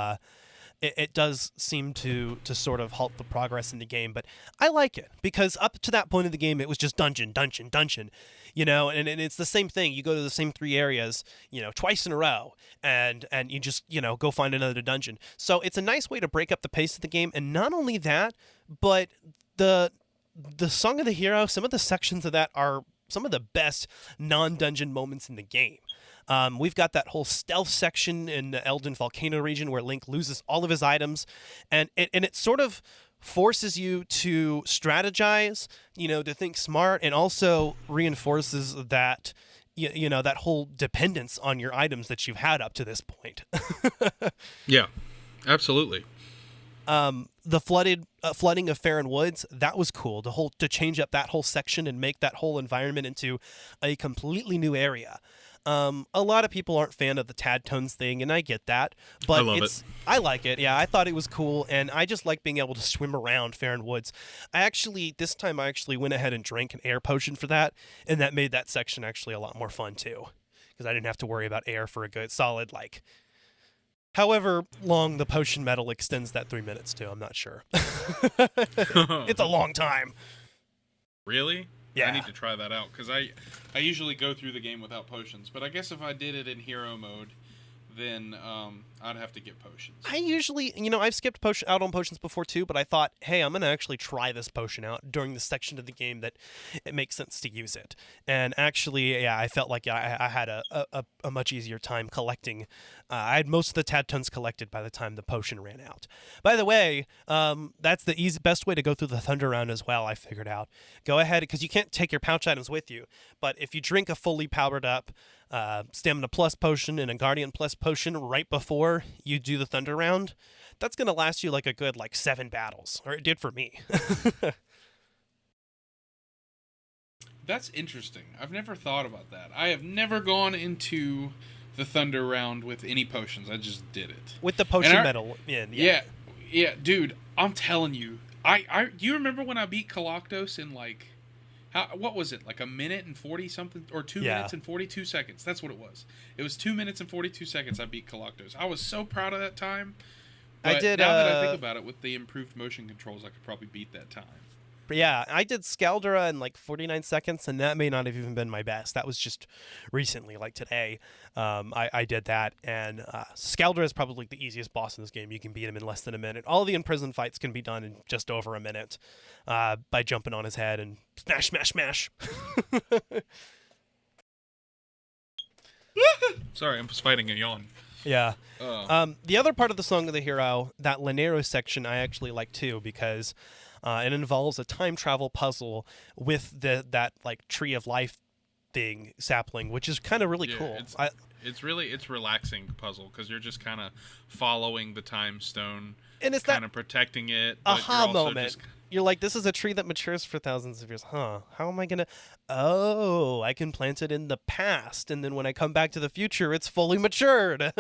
it does seem to sort of halt the progress in the game, but I like it because up to that point of the game, it was just dungeon, and it's the same thing. You go to the same 3 areas, twice in a row, and you just, go find another dungeon. So it's a nice way to break up the pace of the game, and not only that, but the Song of the Hero, some of the sections of that are some of the best non-dungeon moments in the game. We've got that whole stealth section in the Elden Volcano region where Link loses all of his items, and it sort of forces you to strategize, to think smart, and also reinforces that, that whole dependence on your items that you've had up to this point. Yeah, absolutely. The flooding of Farron Woods, that was cool. To change up that whole section and make that whole environment into a completely new area. A lot of people aren't fan of the Tad Tones thing, and I get that, but I like it. Yeah, I thought it was cool, and I just like being able to swim around Farron Woods. This time I actually went ahead and drank an air potion for that, and that made that section actually a lot more fun too, because I didn't have to worry about air for a good solid, however long the potion medal extends that 3 minutes to. I'm not sure. It's a long time. Really? Yeah. I need to try that out, because I usually go through the game without potions, but I guess if I did it in hero mode, then I'd have to get potions. I usually, I've skipped out on potions before too, but I thought, hey, I'm going to actually try this potion out during the section of the game that it makes sense to use it. And actually, yeah, I felt like I had a much easier time collecting. I had most of the Tad Tones collected by the time the potion ran out. By the way, that's the best way to go through the Thunder Round as well, I figured out. Go ahead, because you can't take your pouch items with you, but if you drink a fully powered up Stamina Plus potion and a Guardian Plus potion right before you do the Thunder Round, that's going to last you a good 7 battles, or it did for me. That's interesting. I've never thought about that. I have never gone into the Thunder Round with any potions. I just did it. With the potion medal in. Yeah, dude, I'm telling you. Do you remember when I beat Colactos in what was it, a minute and 40 something, or 2 minutes and 42 seconds? That's what it was. It was 2 minutes and 42 seconds I beat Colactos. I was so proud of that time. But now that I think about it, with the improved motion controls, I could probably beat that time. But yeah, I did Scaldera in like 49 seconds, and that may not have even been my best. That was just recently, like today. I did that, and Scaldera is probably the easiest boss in this game. You can beat him in less than a minute. All the imprisoned fights can be done in just over a minute by jumping on his head and smash, smash, smash. Sorry, I'm just fighting a yawn. Yeah. The other part of the Song of the Hero, that Lanero section, I actually like too, because it involves a time travel puzzle with that like tree of life thing sapling, which is kind of really cool. It's relaxing puzzle because you're just kind of following the time stone and it's kind of protecting it. Aha moment. You're like, this is a tree that matures for thousands of years. Huh? How am I gonna? Oh, I can plant it in the past, and then when I come back to the future, it's fully matured.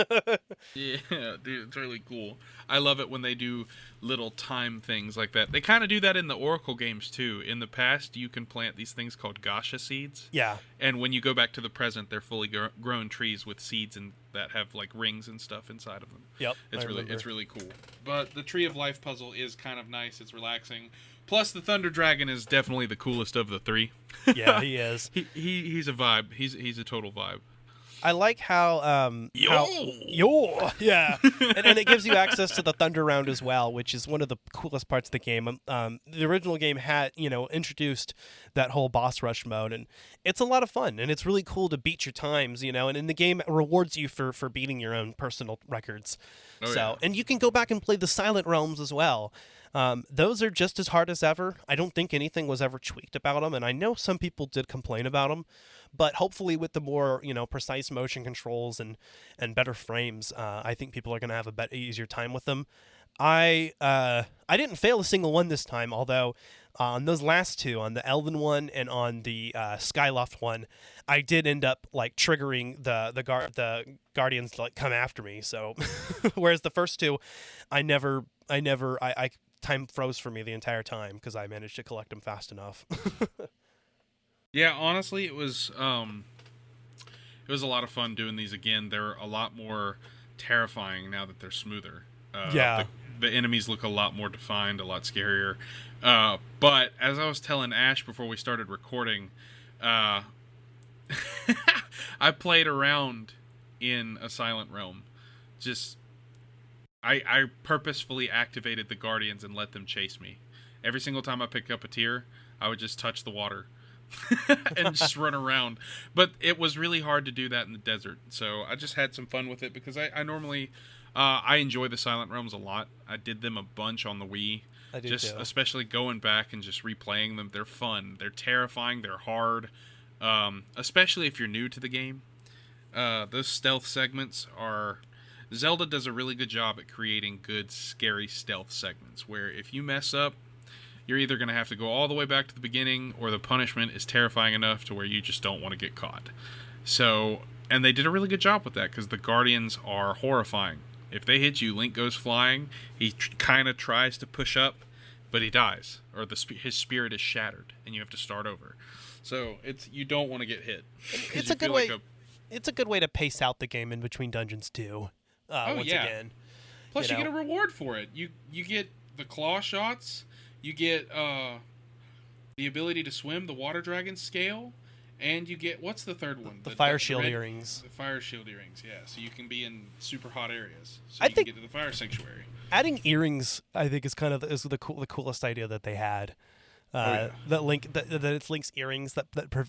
Yeah, dude, it's really cool. I love it when they do little time things like that. They kind of do that in the Oracle games too. In the past, you can plant these things called Gasha seeds. Yeah. And when you go back to the present, they're fully grown trees with seeds and that have like rings and stuff inside of them. Yep. It's really cool. But the Tree of Life puzzle is kind of nice. It's relaxing. Plus, the Thunder Dragon is definitely the coolest of the three. Yeah, he is. He's a vibe. He's a total vibe. I like how yeah, and it gives you access to the Thunder Round as well, which is one of the coolest parts of the game. The original game had introduced that whole boss rush mode, and it's a lot of fun, and it's really cool to beat your times, and in the game it rewards you for beating your own personal records. And you can go back and play the Silent Realms as well. Those are just as hard as ever. I don't think anything was ever tweaked about them, and I know some people did complain about them, but hopefully with the more precise motion controls and better frames, I think people are going to have a easier time with them. I didn't fail a single one this time, although on those last two, on the Elven one and on the Skyloft one, I did end up like triggering the Guardians to like come after me. So whereas the first two, I time froze for me the entire time because I managed to collect them fast enough. Yeah, honestly, it was a lot of fun doing these again. They're a lot more terrifying now that they're smoother. The enemies look a lot more defined, a lot scarier. But as I was telling Ash before we started recording, I played around in a Silent Realm. I purposefully activated the Guardians and let them chase me. Every single time I picked up a tier, I would just touch the water and just run around. But it was really hard to do that in the desert. So I just had some fun with it because I normally I enjoy the Silent Realms a lot. I did them a bunch on the Wii. I do too. Especially going back and just replaying them. They're fun. They're terrifying. They're hard. Especially if you're new to the game. Those stealth segments are... Zelda does a really good job at creating good, scary stealth segments, where if you mess up, you're either going to have to go all the way back to the beginning, or the punishment is terrifying enough to where you just don't want to get caught. So, and they did a really good job with that, because the Guardians are horrifying. If they hit you, Link goes flying, he kind of tries to push up, but he dies, or his spirit is shattered, and you have to start over. So, you don't want to get hit. It's a good way. It's a good way to pace out the game in between dungeons too. Again. Plus, you get a reward for it. You get the claw shots. You get the ability to swim, the water dragon scale, and you get what's the third one? The fire shield earrings. The fire shield earrings. Yeah, so you can be in super hot areas. So you can get to the fire sanctuary. Adding earrings, I think, is kind of the coolest idea that they had. That it's Link's earrings that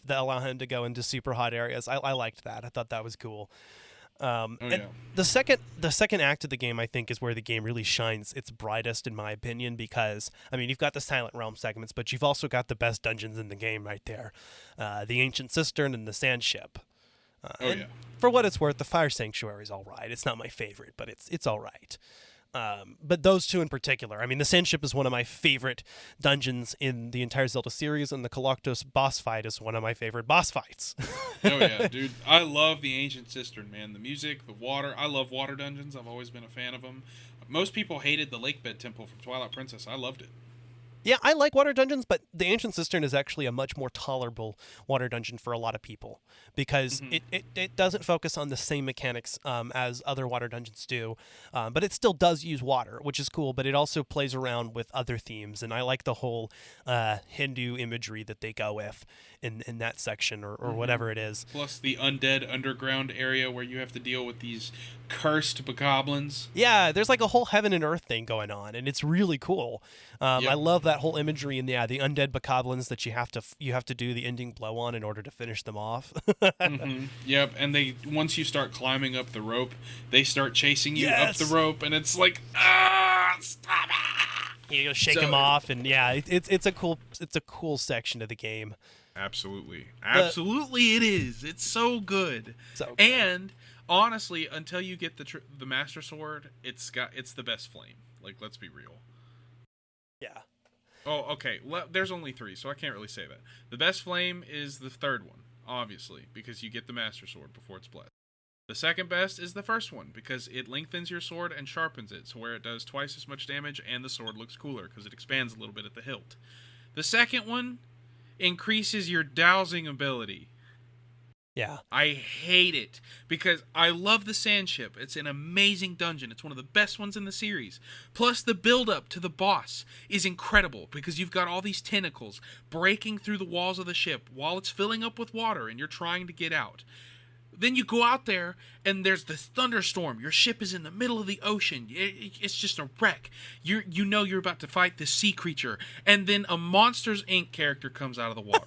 allow him to go into super hot areas. I liked that. I thought that was cool. The second act of the game, I think, is where the game really shines its brightest, in my opinion, because you've got the Silent Realm segments, but you've also got the best dungeons in the game right there, the Ancient Cistern and the Sand Ship. For what it's worth, the Fire Sanctuary is all right. It's not my favorite, but it's all right. But those two in particular, the Sand Ship is one of my favorite dungeons in the entire Zelda series, and the Collater boss fight is one of my favorite boss fights. Oh yeah, dude. I love the Ancient Cistern, man. The music, the water. I love water dungeons. I've always been a fan of them. Most people hated the Lakebed Temple from Twilight Princess. I loved it. Yeah, I like water dungeons, but the Ancient Cistern is actually a much more tolerable water dungeon for a lot of people because it doesn't focus on the same mechanics as other water dungeons do, but it still does use water, which is cool, but it also plays around with other themes, and I like the whole Hindu imagery that they go with in that section or whatever it is. Plus the undead underground area where you have to deal with these cursed bokoblins. Yeah, there's like a whole heaven and earth thing going on, and it's really cool. I love that whole imagery, and the undead bokoblins that you have to do the ending blow on in order to finish them off. Yep, and once you start climbing up the rope, they start chasing you up the rope, and it's like, stop it! You go shake them off, and it's a cool section of the game. Absolutely, it is. It's so good. And honestly, until you get the Master Sword, it's the best flame. Like, let's be real. Yeah. Oh, okay. There's only 3, so I can't really say that. The best flame is the third one, obviously, because you get the Master Sword before it's blessed. The second best is the first one, because it lengthens your sword and sharpens it, so where it does twice as much damage, and the sword looks cooler, because it expands a little bit at the hilt. The second one increases your dowsing ability. Yeah. I hate it because I love the Sand Ship. It's an amazing dungeon. It's one of the best ones in the series. Plus, the build-up to the boss is incredible because you've got all these tentacles breaking through the walls of the ship while it's filling up with water and you're trying to get out. Then you go out there, and there's this thunderstorm. Your ship is in the middle of the ocean. It's just a wreck. You know you're about to fight this sea creature, and then a Monsters, Inc. character comes out of the water.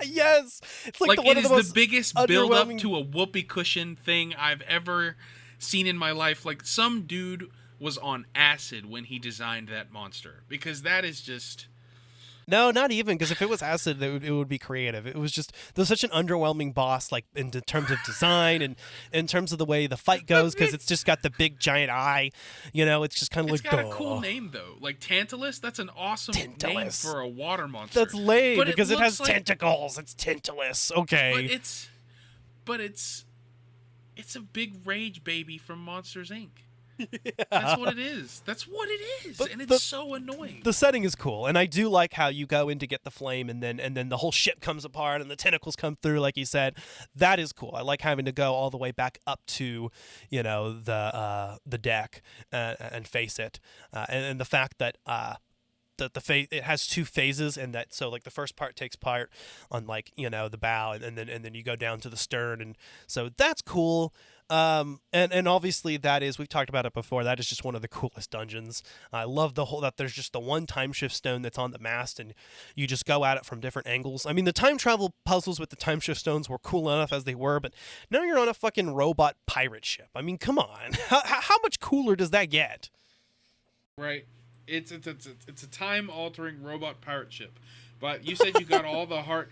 Yes! It's like it is the biggest build-up to a whoopee cushion thing I've ever seen in my life. Like, some dude was on acid when he designed that monster, because that is just... No, not even, because if it was acid, it would be creative. It was just, there's such an underwhelming boss, like, in terms of design and in terms of the way the fight goes, because it's just got the big giant eye. You know, it's just kind of like, it's got a cool name, though. Like, Tantalus, that's an awesome name for a water monster. That's lame, but because it has tentacles. It's Tantalus. Okay. But it's a big rage baby from Monsters, Inc. Yeah. That's what it is. And it's so annoying. The setting is cool, and I do like how you go in to get the flame, and then the whole ship comes apart, and the tentacles come through, like you said. That is cool. I like having to go all the way back up to, the deck and face it, and the fact that it has 2 phases, and that so like the first part takes part on the bow, and then you go down to the stern, and so that's cool. And obviously we've talked about it before, that is just one of the coolest dungeons. I love that there's just the one time shift stone that's on the mast, and you just go at it from different angles. I mean, the time travel puzzles with the time shift stones were cool enough as they were, but now you're on a fucking robot pirate ship. I mean, come on. How much cooler does that get? Right. It's a time altering robot pirate ship. But you said you got all the heart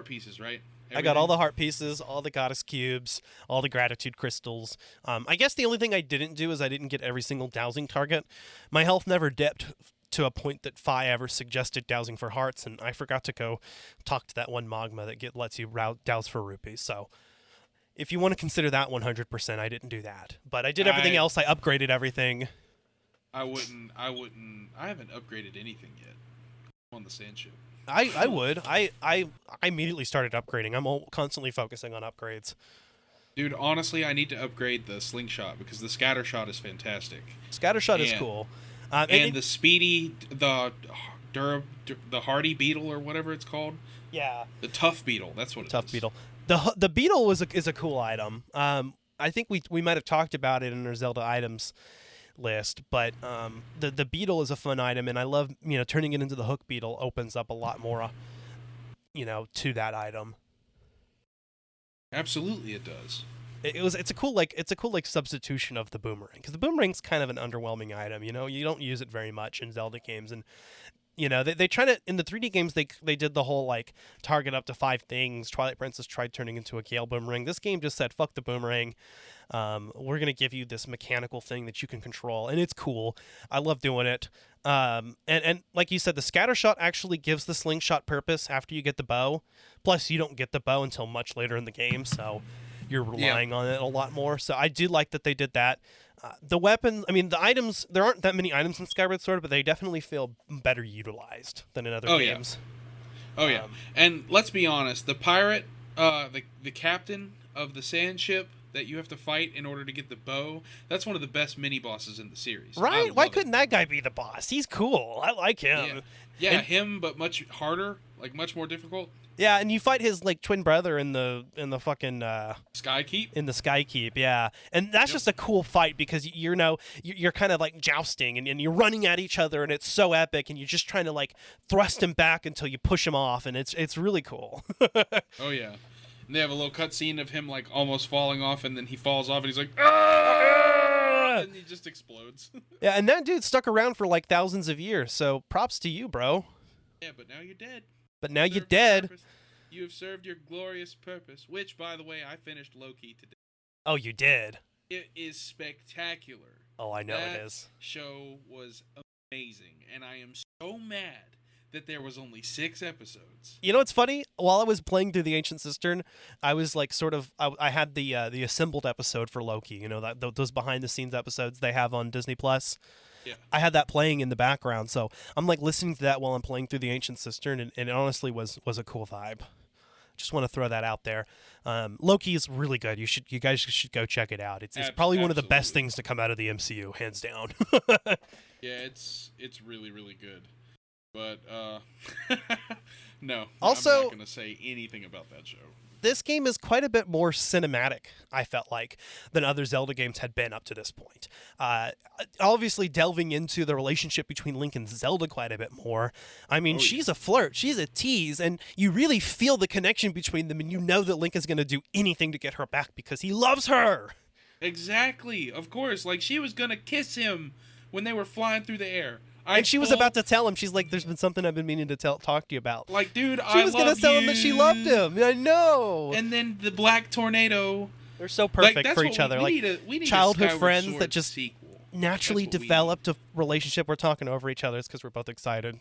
pieces, right? Everything? I got all the heart pieces, all the goddess cubes, all the gratitude crystals. I guess the only thing I didn't do is I didn't get every single dowsing target. My health never dipped to a point that Fi ever suggested dowsing for hearts, and I forgot to go talk to that one Magma that lets you douse for rupees. So if you want to consider that 100%, I didn't do that. But I did everything else. I upgraded everything. I wouldn't. I haven't upgraded anything yet on the Sand Ship. I would. I immediately started upgrading. I'm constantly focusing on upgrades. Dude, honestly, I need to upgrade the slingshot because the scatter shot is fantastic. Scattershot is cool. And the speedy, the hardy beetle or whatever it's called. Yeah. The tough beetle. That's what it is. Tough beetle. The beetle is a cool item. I think we might have talked about it in our Zelda items list, but the beetle is a fun item, and I love turning it into the hook beetle opens up a lot more to that item. Absolutely it does. It's a cool substitution of the boomerang, because the boomerang's kind of an underwhelming item. You don't use it very much in Zelda games, and they try to, in the 3D games, they did the whole target up to 5 things. Twilight Princess tried turning into a Gale boomerang. This game just said fuck the boomerang. We're going to give you this mechanical thing that you can control, and it's cool. I love doing it. And like you said, the scatter shot actually gives the slingshot purpose after you get the bow. Plus, you don't get the bow until much later in the game, so you're relying on it a lot more. So I do like that they did that. The weapons, I mean, the items, there aren't that many items in Skyward Sword, but they definitely feel better utilized than in other games. Oh, yeah. And let's be honest, the pirate, the captain of the sand ship that you have to fight in order to get the bow, that's one of the best mini-bosses in the series. Right? Why couldn't that guy be the boss? He's cool. I like him. Yeah, him, but much harder, like much more difficult. Yeah, and you fight his like twin brother in the fucking Sky Keep. In the Sky Keep, yeah, and that's just a cool fight because you're kind of like jousting and you're running at each other and it's so epic and you're just trying to like thrust him back until you push him off and it's really cool. Oh yeah, and they have a little cutscene of him like almost falling off and then he falls off and he's like, ah! And he just explodes. Yeah, and that dude stuck around for like thousands of years, so props to you, bro. Yeah, but now you're dead. But now you're dead. You have served your glorious purpose, which, by the way, I finished Loki today. Oh, you did? It is spectacular. Oh, I know that it is. Show was amazing, and I am so mad that there was only 6 episodes. You know what's funny? While I was playing through the Ancient Cistern, I was like I had the assembled episode for Loki. You know, those behind-the-scenes episodes they have on Disney Plus. Yeah. I had that playing in the background, so I'm like listening to that while I'm playing through the Ancient Cistern, and it honestly was a cool vibe. Just want to throw that out there. Loki is really good. You guys should go check it out. It's probably one of the best things to come out of the MCU, hands down. Yeah, it's really really good. But no, also, I'm not going to say anything about that show. This game is quite a bit more cinematic, I felt like, than other Zelda games had been up to this point. Obviously delving into the relationship between Link and Zelda quite a bit more. I mean, she's a flirt, she's a tease, and you really feel the connection between them, and you know that Link is going to do anything to get her back because he loves her. Exactly, of course. Like, she was going to kiss him when they were flying through the air. And she was about to tell him, she's like, there's been something I've been meaning to talk to you about. Like, dude, she was going to tell him that she loved him. I know. And then the black tornado. They're so perfect like, for each other. We like need childhood friends Sword that just sequel. Naturally developed a relationship. We're talking over each other. It's because we're both excited.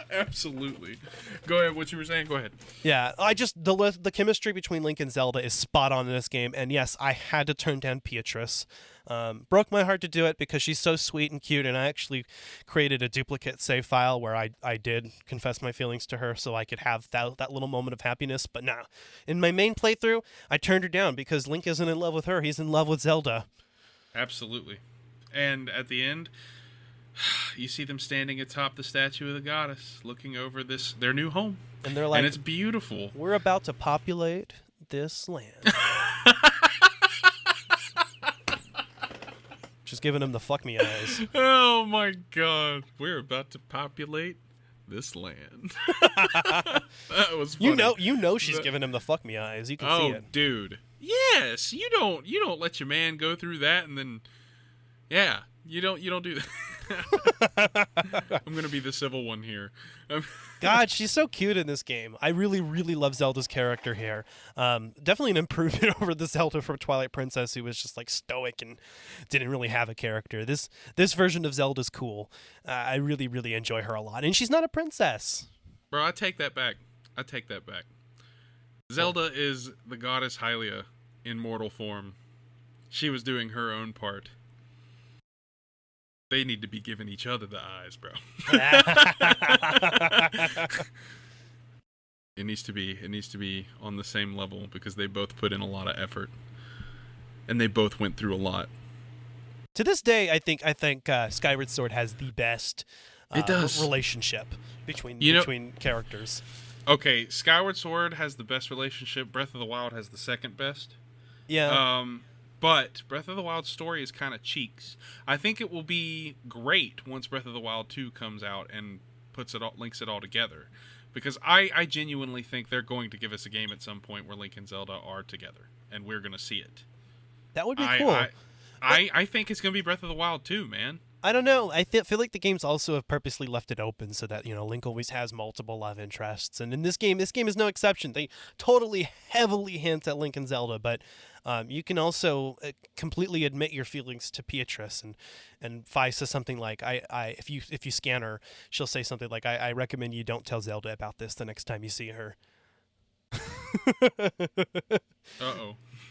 Absolutely. Go ahead. What you were saying? Go ahead. Yeah, the chemistry between Link and Zelda is spot on in this game, and yes, I had to turn down Beatrice. Broke my heart to do it because she's so sweet and cute, and I actually created a duplicate save file where I did confess my feelings to her so I could have that little moment of happiness. But nah, in my main playthrough, I turned her down because Link isn't in love with her; he's in love with Zelda. Absolutely. And at the end, you see them standing atop the statue of the goddess, looking over their new home. And they're like, and it's beautiful. We're about to populate this land. Just giving them the fuck me eyes. Oh my god. We're about to populate this land. That was funny. You know she's giving him the fuck me eyes. You can see it. Oh, dude. Yes, you don't let your man go through that and then you don't do that. I'm gonna be the civil one here. God, she's so cute in this game. I really, really love Zelda's character here. Definitely an improvement over the Zelda from Twilight Princess, who was just like stoic and didn't really have a character. This version of Zelda's cool. I really, really enjoy her a lot, and she's not a princess. Bro, I take that back. Zelda is the goddess Hylia in mortal form. She was doing her own part. They need to be giving each other the eyes, bro. It needs to be on the same level because they both put in a lot of effort, and they both went through a lot. To this day, I think Skyward Sword has the best relationship between characters. Okay, Skyward Sword has the best relationship. Breath of the Wild has the second best. Yeah. But Breath of the Wild story is kind of cheeks. I think it will be great once Breath of the Wild 2 comes out and links it all together. Because I genuinely think they're going to give us a game at some point where Link and Zelda are together. And we're going to see it. That would be cool. I think it's going to be Breath of the Wild 2, man. I don't know. I feel like the games also have purposely left it open so that, Link always has multiple love interests. And in this game is no exception. They totally heavily hint at Link and Zelda, but you can also completely admit your feelings to Beatrice, and Fi says something like, if you scan her, she'll say something like, I recommend you don't tell Zelda about this the next time you see her.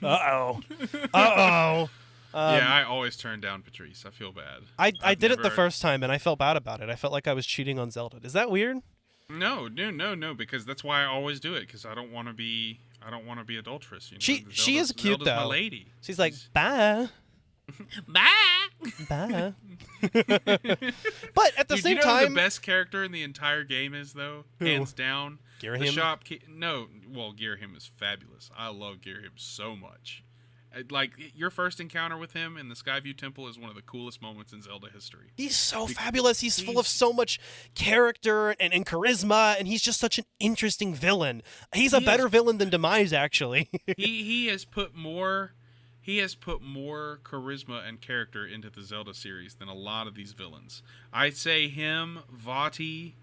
Uh-oh. Yeah, I always turn down Patrice. I feel bad. I did it the first time, and I felt bad about it. I felt like I was cheating on Zelda. Is that weird? No, because that's why I always do it, because I don't want to be adulterous. You know? She is cute, Zelda's though. my lady. She's like, bye. Bye. Bye. But at the same you know time, who the best character in the entire game is, though? Who? Hands down. Girahim? The shopkeeper. No, well, Girahim is fabulous. I love Girahim so much. Like, your first encounter with him in the Skyview Temple is one of the coolest moments in Zelda history. he's so fabulous. He's full of so much character and charisma, and he's just such an interesting villain. He's a better villain than Demise, actually. he has put more charisma and character into the Zelda series than a lot of these villains. I'd say him, Vati,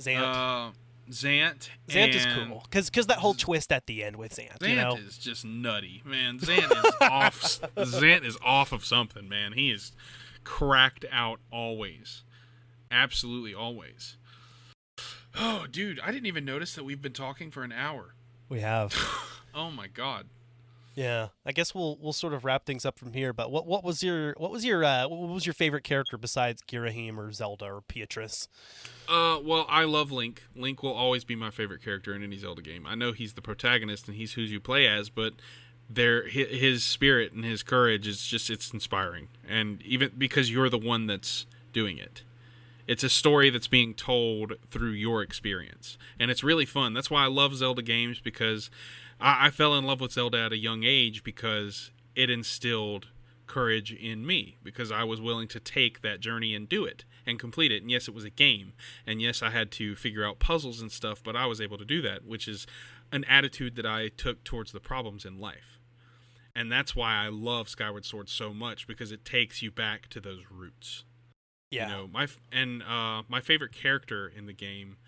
Zant. Zant Is cool because that whole twist at the end with Zant. Zant is just nutty, man. Zant is off. Zant is off of something, man. He is cracked out always, absolutely always. Oh, dude, I didn't even notice that we've been talking for an hour. We have. Oh my god. Yeah, I guess we'll sort of wrap things up from here. But what was your favorite character besides Girahim or Zelda or Beatrice? Well, I love Link. Link will always be my favorite character in any Zelda game. I know he's the protagonist and he's who you play as, but his spirit and his courage it's inspiring. And even because you're the one that's doing it. It's a story that's being told through your experience. And it's really fun. That's why I love Zelda games, because I fell in love with Zelda at a young age because it instilled courage in me, because I was willing to take that journey and do it and complete it. And yes, it was a game. And yes, I had to figure out puzzles and stuff, but I was able to do that, which is an attitude that I took towards the problems in life. And that's why I love Skyward Sword so much, because it takes you back to those roots. Yeah. You know, my favorite character in the game,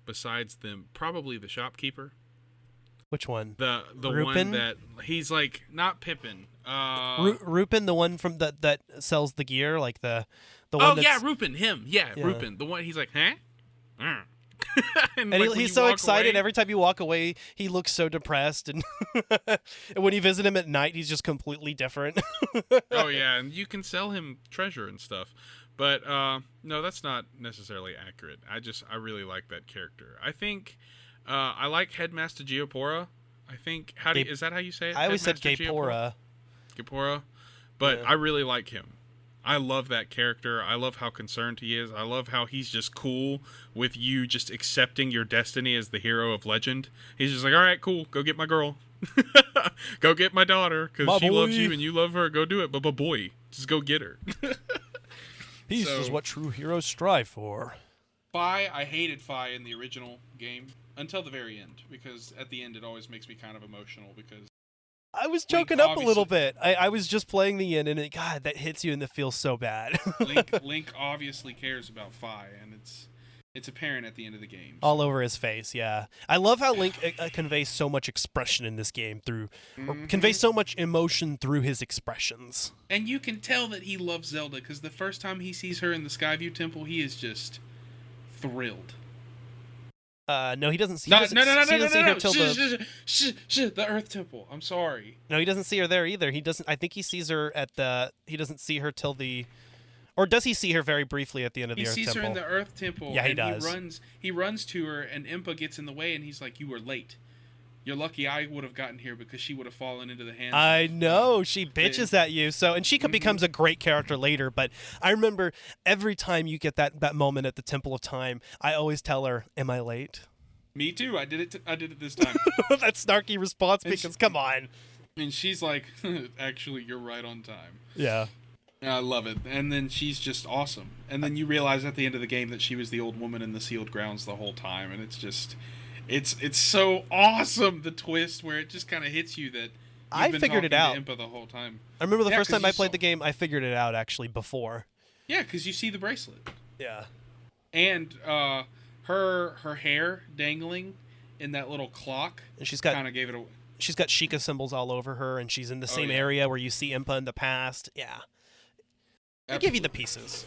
besides them, probably the shopkeeper. Which one? The Rupin? one that he's like, not Pippin. Rupin, the one from that sells the gear, like the one. Oh that's... yeah, Rupin. Him. Yeah, Rupin. The one. He's like, huh? and like, he's so excited away, every time you walk away. He looks so depressed, and and when you visit him at night, he's just completely different. Oh yeah, and you can sell him treasure and stuff. But no, that's not necessarily accurate. I really like that character. I think I like Headmaster Geopora. I think is that how you say it? I always said Headmaster Gapora. Gapora. But Yeah. I really like him. I love that character. I love how concerned he is. I love how he's just cool with you just accepting your destiny as the hero of legend. He's just like, all right, cool, go get my girl. Go get my daughter, because she loves you and you love her. Go do it. But boy, just go get her. Peace is what true heroes strive for. Fi, I hated Fi in the original game until the very end, because at the end it always makes me kind of emotional, because I was choking up a little bit. I was just playing the end, and God, that hits you and it feels so bad. Link obviously cares about Fi, and it's apparent at the end of the game. All over his face, yeah. I love how Link conveys so much expression in this game or conveys so much emotion through his expressions. And you can tell that he loves Zelda, because the first time he sees her in the Skyview Temple, he is just thrilled. No, he doesn't see. No, her till the Earth Temple. I'm sorry. No, he doesn't see her there either. He doesn't. I think he sees her at the. He doesn't see her till the. Or does he see her very briefly at the end of the Earth Temple? He sees her in the Earth Temple. Yeah, he and does. He runs to her, and Impa gets in the way, and he's like, "You were late. You're lucky I would have gotten here, because she would have fallen into the hands." I know, she bitches at you. So, and she becomes a great character later. But I remember every time you get that moment at the Temple of Time, I always tell her, "Am I late?" Me too. I did it this time. That snarky response, because come on. And she's like, "Actually, you're right on time." Yeah. I love it. And then she's just awesome. And then you realize at the end of the game that she was the old woman in the sealed grounds the whole time, and it's just. It's so awesome, the twist where it just kind of hits you that I figured it out. Impa the whole time. I remember the first time I played the game, I figured it out actually before. Yeah, because you see the bracelet. Yeah. And her hair dangling in that little clock. And she's got kind of gave it away. She's got Sheikah symbols all over her, and she's in the same area where you see Impa in the past. Yeah. They give you the pieces.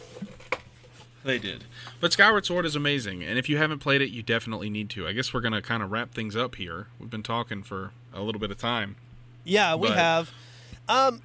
They did. But Skyward Sword is amazing, and if you haven't played it, you definitely need to. I guess we're going to kind of wrap things up here. We've been talking for a little bit of time. Yeah, we But- have.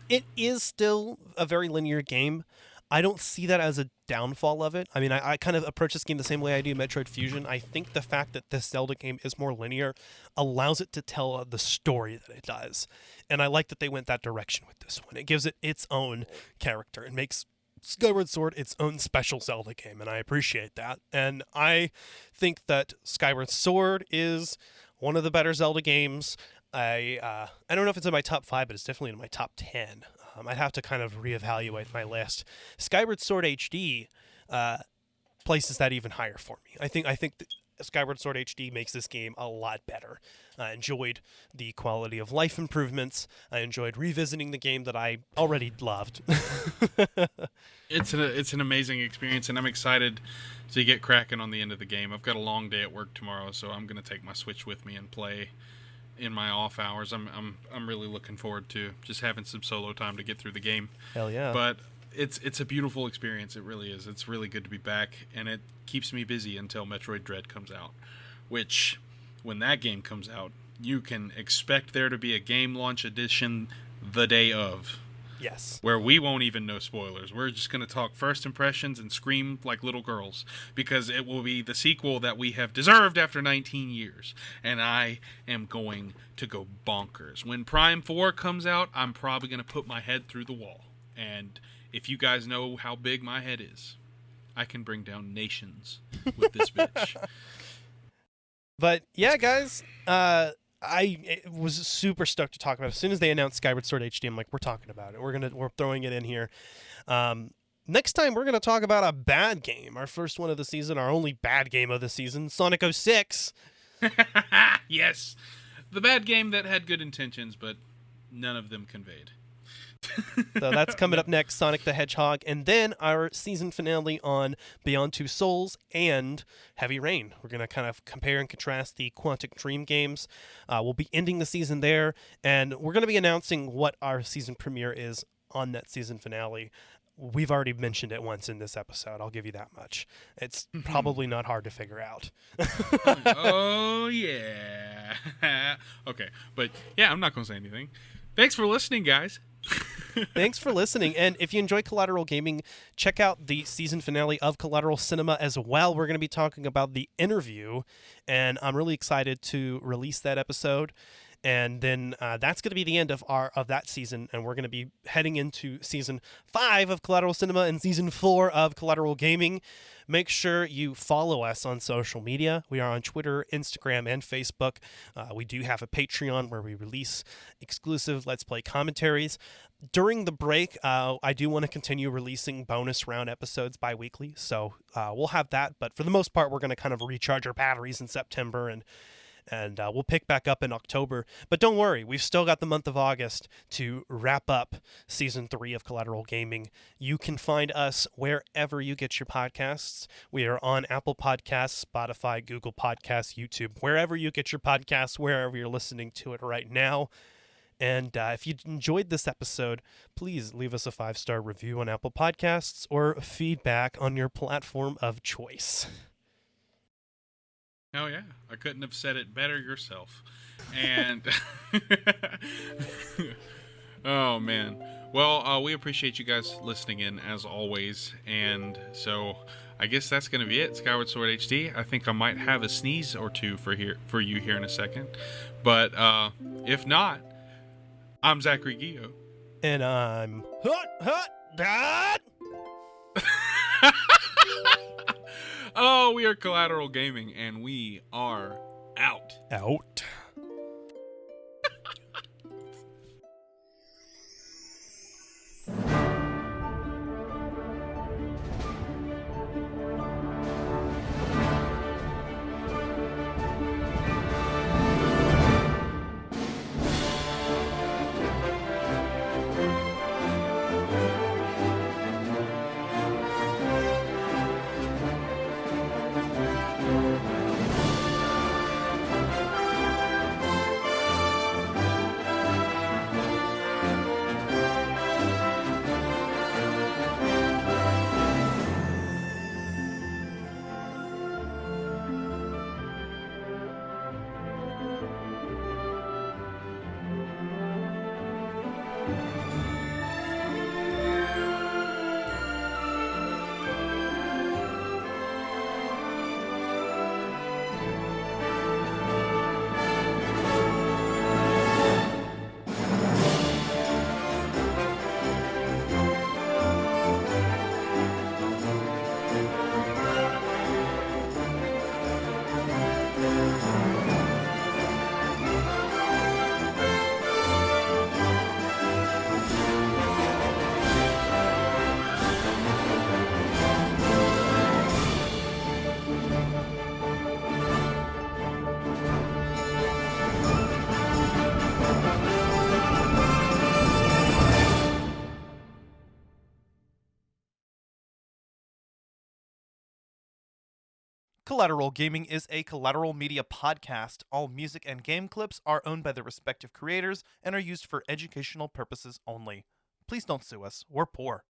It is still a very linear game. I don't see that as a downfall of it. I mean, I kind of approach this game the same way I do Metroid Fusion. I think the fact that this Zelda game is more linear allows it to tell the story that it does. And I like that they went that direction with this one. It gives it its own character. It makes Skyward Sword its own special Zelda game, and I appreciate that. And I think that Skyward Sword is one of the better Zelda games. I don't know if it's in my top 5, but it's definitely in my top 10. I'd have to kind of reevaluate my list. Skyward Sword HD places that even higher for me. I think that Skyward Sword HD makes this game a lot better. I enjoyed the quality of life improvements. I enjoyed revisiting the game that I already loved. It's an amazing experience, and I'm excited to get cracking on the end of the game. I've got a long day at work tomorrow, so I'm going to take my Switch with me and play in my off hours. I'm really looking forward to just having some solo time to get through the game. Hell yeah. But it's a beautiful experience. It really is. It's really good to be back, and it keeps me busy until Metroid Dread comes out, which, when that game comes out, you can expect there to be a game launch edition the day of. Yes. Where we won't even know spoilers. We're just going to talk first impressions and scream like little girls, because it will be the sequel that we have deserved after 19 years. And I am going to go bonkers. When Prime 4 comes out, I'm probably going to put my head through the wall. And if you guys know how big my head is, I can bring down nations with this bitch. But yeah, guys, I was super stoked to talk about it. As soon as they announced Skyward Sword HD, I'm like, we're talking about it. We're throwing it in here. Next time, we're gonna talk about a bad game, our first one of the season, our only bad game of the season, Sonic 06. Yes, the bad game that had good intentions, but none of them conveyed. So that's coming up next, Sonic the Hedgehog, and then our season finale on Beyond Two Souls and Heavy Rain. We're going to kind of compare and contrast the Quantic Dream games. We'll be ending the season there, and we're going to be announcing what our season premiere is on that season finale. We've already mentioned it once in this episode. I'll give you that much. It's probably not hard to figure out. Oh, yeah. Okay, but yeah, I'm not going to say anything. Thanks for listening, guys. Thanks for listening. And if you enjoy Collateral Gaming, check out the season finale of Collateral Cinema as well. We're going to be talking about the interview, and I'm really excited to release that episode. And then that's going to be the end of that season, and we're going to be heading into season 5 of Collateral Cinema and season 4 of Collateral Gaming. Make sure you follow us on social media. We are on Twitter, Instagram, and Facebook. We do have a Patreon where we release exclusive Let's Play commentaries. During the break, I do want to continue releasing bonus round episodes bi-weekly, so we'll have that. But for the most part, we're going to kind of recharge our batteries in September, and we'll pick back up in October. But don't worry, we've still got the month of August to wrap up Season 3 of Collateral Gaming. You can find us wherever you get your podcasts. We are on Apple Podcasts, Spotify, Google Podcasts, YouTube, wherever you get your podcasts, wherever you're listening to it right now. And if you enjoyed this episode, please leave us a 5-star review on Apple Podcasts or feedback on your platform of choice. Oh, yeah. I couldn't have said it better yourself. And, oh, man. Well, we appreciate you guys listening in, as always. And so I guess that's going to be it. Skyward Sword HD. I think I might have a sneeze or two for you here in a second. But if not, I'm Zachary Guillo. And I'm Dad. Oh, we are Collateral Gaming, and we are out. Out. Collateral Gaming is a Collateral Media podcast. All music and game clips are owned by their respective creators and are used for educational purposes only. Please don't sue us. We're poor.